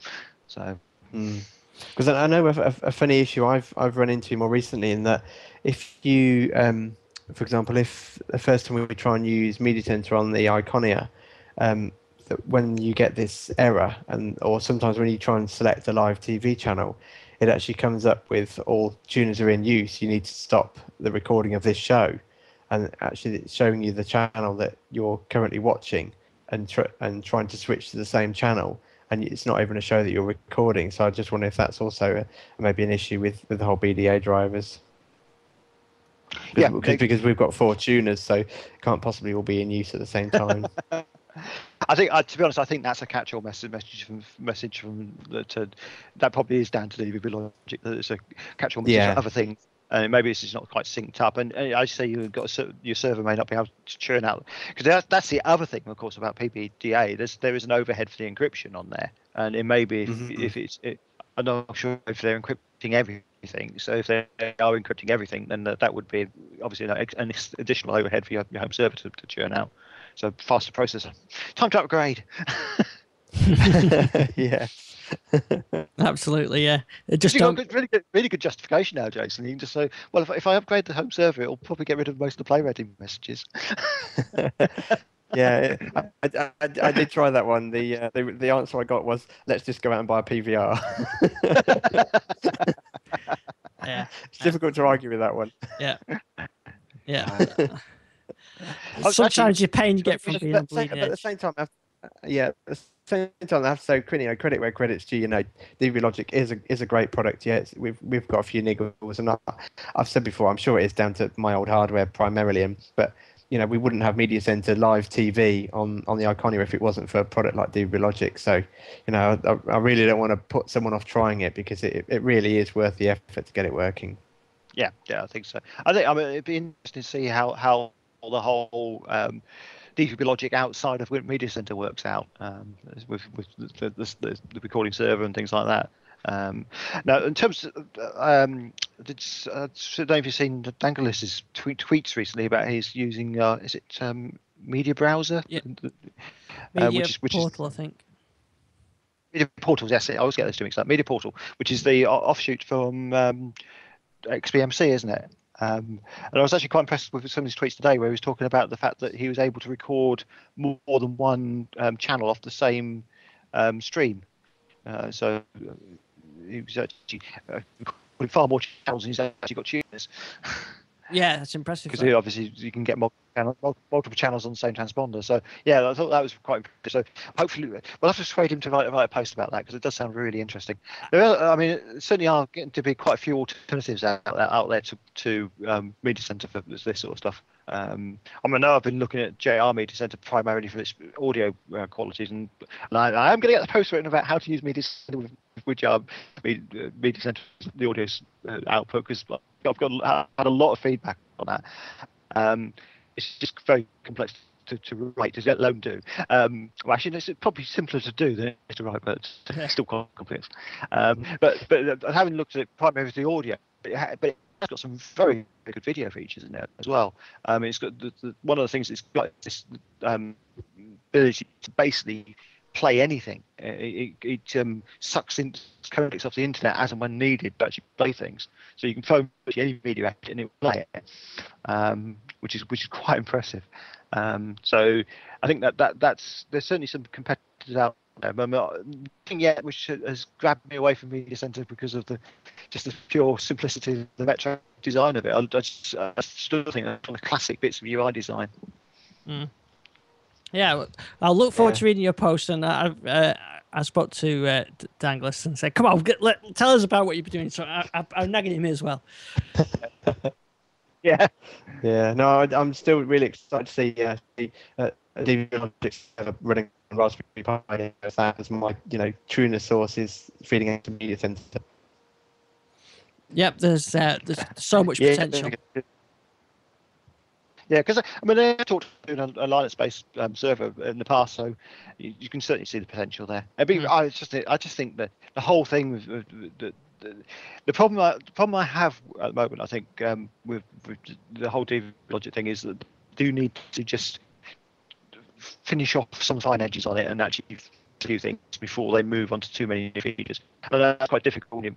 So, because I know a funny issue I've run into more recently, in that if you, for example, if the first time we try and use Media Center on the Iconia, that when you get this error, or sometimes when you try and select a live TV channel, it actually comes up with all tuners are in use. You need to stop the recording of this show. And actually it's showing you the channel that you're currently watching and trying to switch to the same channel, and it's not even a show that you're recording. So I just wonder if that's also maybe an issue with the whole BDA drivers. Because we've got 4 tuners, so it can't possibly all be in use at the same time. I think, to be honest, I think that's a catch-all message from that probably is down to DVBLink. That it's a catch-all message for other things. And maybe this is not quite synced up, and I say you've got your server may not be able to churn out, because that's the other thing, of course, about PPDA. There is an overhead for the encryption on there, and it may be I'm not sure if they're encrypting everything. So if they are encrypting everything, then that would be obviously an additional overhead for your home server to churn out. So faster processor. Time to upgrade. Yeah. Absolutely, yeah. It just got really good justification now, Jason. You can just say, well, if I upgrade the home server, it'll probably get rid of most of the play ready messages. Yeah, I did try that one. The answer I got was, let's just go out and buy a PVR. Yeah, it's difficult to argue with that one. Yeah. Sometimes you're paying to get from being on bleeding edge. At the same time, I have to say credit where credit's due. DVBLink is a great product. Yeah, we've got a few niggles, and I've said before, I'm sure it is down to my old hardware primarily. But we wouldn't have Media Center live TV on the Iconia if it wasn't for a product like DVBLink. So, I really don't want to put someone off trying it, because it really is worth the effort to get it working. Yeah, I think so. It'd be interesting to see how the whole DVBLink outside of Media Center works out, with the recording server and things like that. Now, in terms of, I don't know if you've seen Dangelis's tweets recently about his using is it Media Browser? Yeah. Media Portal, I think. Media Portal, yes. I always get those two mixed up. Media Portal, which is the offshoot from XBMC, isn't it? And I was actually quite impressed with some of his tweets today, where he was talking about the fact that he was able to record more than one channel off the same stream. So he was actually recording far more channels than he's actually got tuners. Yeah, that's impressive. Because obviously you can get multiple channels on the same transponder. So yeah, I thought that was quite impressive. So hopefully we'll have to persuade him to write a post about that, because it does sound really interesting. There certainly are getting to be quite a few alternatives out there to Media Center for this sort of stuff. I mean, I know I've been looking at JR Media Center primarily for its audio qualities, and I am going to get the post written about how to use Media Center with JR Media Center, the audio output, because I've had a lot of feedback on that. It's just very complex to write, to let alone do. Well, actually, it's probably simpler to do than it is to write, but it's still quite complex. But having looked at it primarily with the audio, but it's got some very good video features in there as well. It's got one of the things it's got this ability to basically play anything. It sucks in codecs off the internet as and when needed to actually play things. So you can phone any video and it will play it, which is quite impressive. So I think that's there's certainly some competitors out there. But nothing yet which has grabbed me away from Media Center because of the pure simplicity of the Metro design of it. I still think that's one of the classic bits of UI design. Yeah, I'll look forward to reading your post, and I spoke to Danglis and said, "Come on, tell us about what you've been doing." So I'm nagging him as well. Yeah. No, I'm still really excited to see DVBLink running on Raspberry Pi as my trueness source is feeding into Media Center. Yep, there's so much potential. Yeah, because I mean they talked about a Linux-based server in the past, so you can certainly see the potential there. I just think that the whole thing with the problem I have at the moment, I think, with the whole DV logic thing is that they do need to just finish off some fine edges on it and actually do things before they move on to too many new features. And that's quite difficult when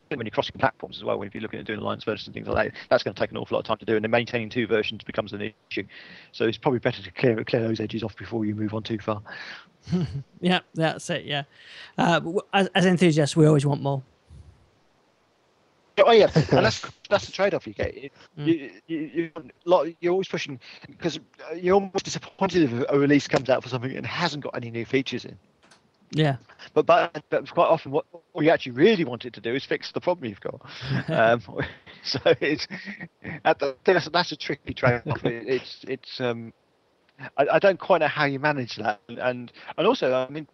you're crossing platforms as well. If you're looking at doing alliance versions and things like that, that's going to take an awful lot of time to do, and then maintaining two versions becomes an issue. So it's probably better to clear those edges off before you move on too far. Yeah, that's it. Yeah, as enthusiasts, we always want more. Oh yeah, and that's the trade-off you get. You're always pushing, because you're almost disappointed if a release comes out for something and hasn't got any new features in. Yeah, but quite often what you actually really want it to do is fix the problem you've got. So that's a tricky trade-off. I don't quite know how you manage that, and also I mean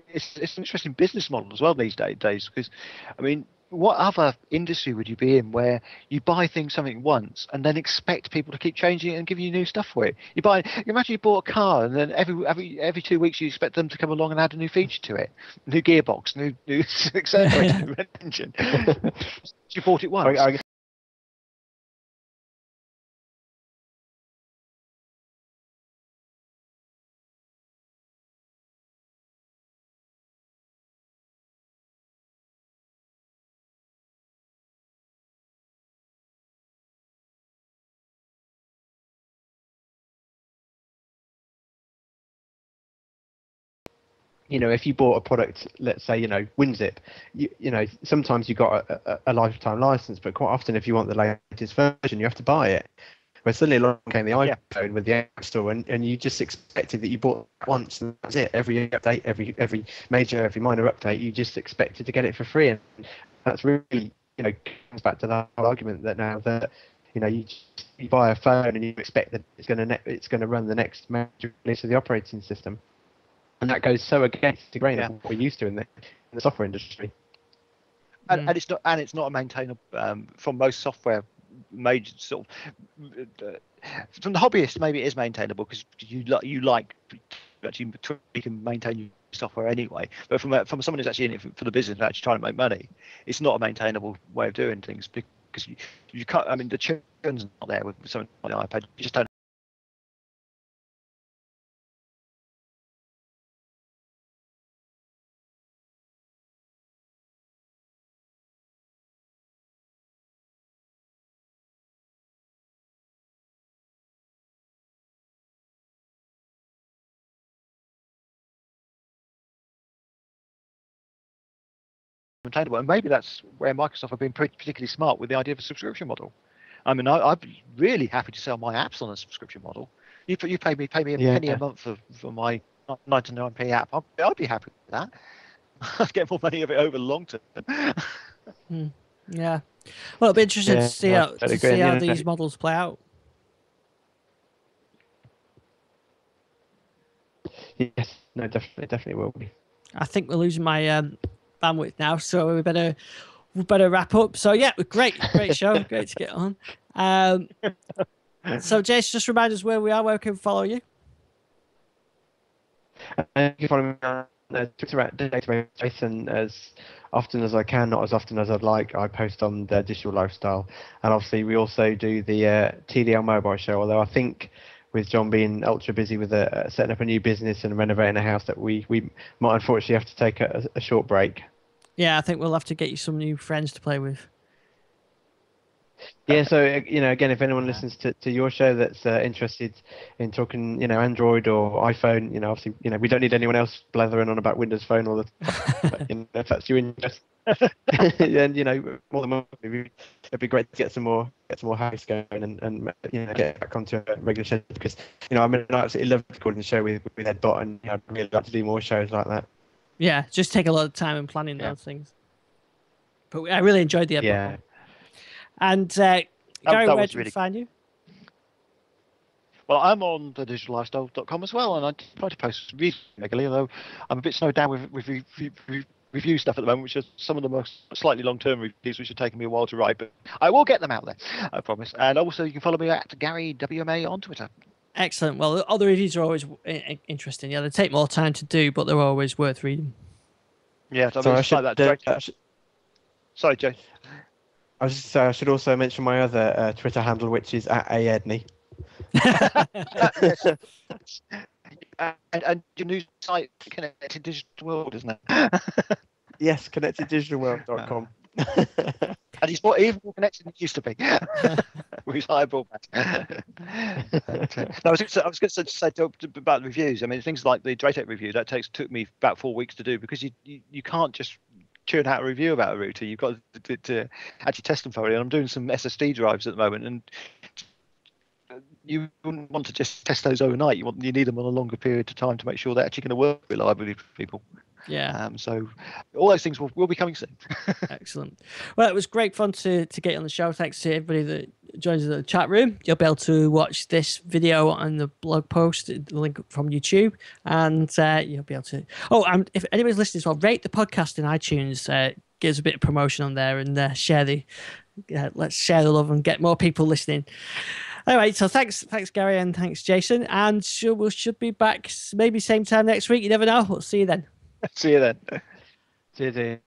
it's an interesting business model as well these days, because I mean, what other industry would you be in where you buy something once and then expect people to keep changing it and giving you new stuff for it? Imagine you bought a car and then every 2 weeks you expect them to come along and add a new feature to it, new gearbox, new accelerator, new engine. You bought it once. If you bought a product, let's say, WinZip, sometimes you've got a lifetime license, but quite often if you want the latest version, you have to buy it. Where suddenly along came the iPhone with the App Store, and you just expected that you bought it once, and that's it. Every update, every minor update, you just expected to get it for free, and that's really, comes back to that whole argument that now that you buy a phone and you expect that it's going to run the next major release of the operating system. And that goes so against the grain of what we're used to in the software industry. And it's not a maintainable from most software major sort of from the hobbyist. Maybe it is maintainable because you like actually tweak and maintain your software anyway. But from someone who's actually in it for the business and actually trying to make money, it's not a maintainable way of doing things, because you can't. I mean, the churn's not there with something like the iPad. You just don't. Maintainable, and maybe that's where Microsoft have been particularly smart with the idea of a subscription model. I mean, I'd be really happy to sell my apps on a subscription model. You pay me a penny a month for my 99p app. I'd be happy with that. I'd get more money of it over the long term. Yeah. Well, it'll be interesting to see how these models play out. Yes, no, definitely will be. I think we're losing my bandwidth now, so we better wrap up. So yeah, great show, great to get on. So Jason, just remind us where we are, where we can follow you. You can follow me on Twitter at Database Jason as often as I can, not as often as I'd like. I post on the digital lifestyle, and obviously we also do the TDL mobile show. Although I think with John being ultra busy with setting up a new business and renovating a house, that we might unfortunately have to take a short break. Yeah, I think we'll have to get you some new friends to play with. Yeah, so again, if anyone listens to your show that's interested in talking, Android or iPhone, obviously, we don't need anyone else blathering on about Windows Phone all the time. If that's your interest, then more than welcome. It'd be great to get some more hosts going and get back onto a regular schedule, because I absolutely love recording the show with Ed Bot, and I'd really like to do more shows like that. Yeah, just take a lot of time and planning those things. But I really enjoyed the Ed Bot one. And Gary, where do we find you? Well, I'm on the digitallifestyle.com as well, and I try to post regularly, although I'm a bit snowed down with review stuff at the moment, which are some of the most slightly long-term reviews, which are taking me a while to write, but I will get them out there, I promise. And also, you can follow me at Garry WMA on Twitter. Excellent. Well, all the reviews are always interesting. Yeah, they take more time to do, but they're always worth reading. Yeah, so I Sorry, Jay. I should also mention my other Twitter handle, which is at @aedney. And your new site, Connected Digital World, isn't it? Yes, connecteddigitalworld.com. And he's even more connected than he used to be. With his high broadband. I was going to say about the reviews. I mean, things like the Draytech review, that took me about 4 weeks to do, because you can't just churn out a review about a router. You've got to actually test them thoroughly. And I'm doing some SSD drives at the moment, and you wouldn't want to just test those overnight. You need them on a longer period of time to make sure they're actually going to work reliably for people. Yeah. So all those things will be coming soon. Excellent. Well, it was great fun to get you on the show. Thanks to everybody that joins in the chat room. You'll be able to watch this video on the blog post, the link from YouTube, and you'll be able to. Oh, and if anybody's listening as well, rate the podcast in iTunes. Gives a bit of promotion on there, and let's share the love and get more people listening. Anyway, so thanks Gary, and thanks Jason, and we should be back maybe same time next week. You never know. We'll see you then. See you then. Cheers.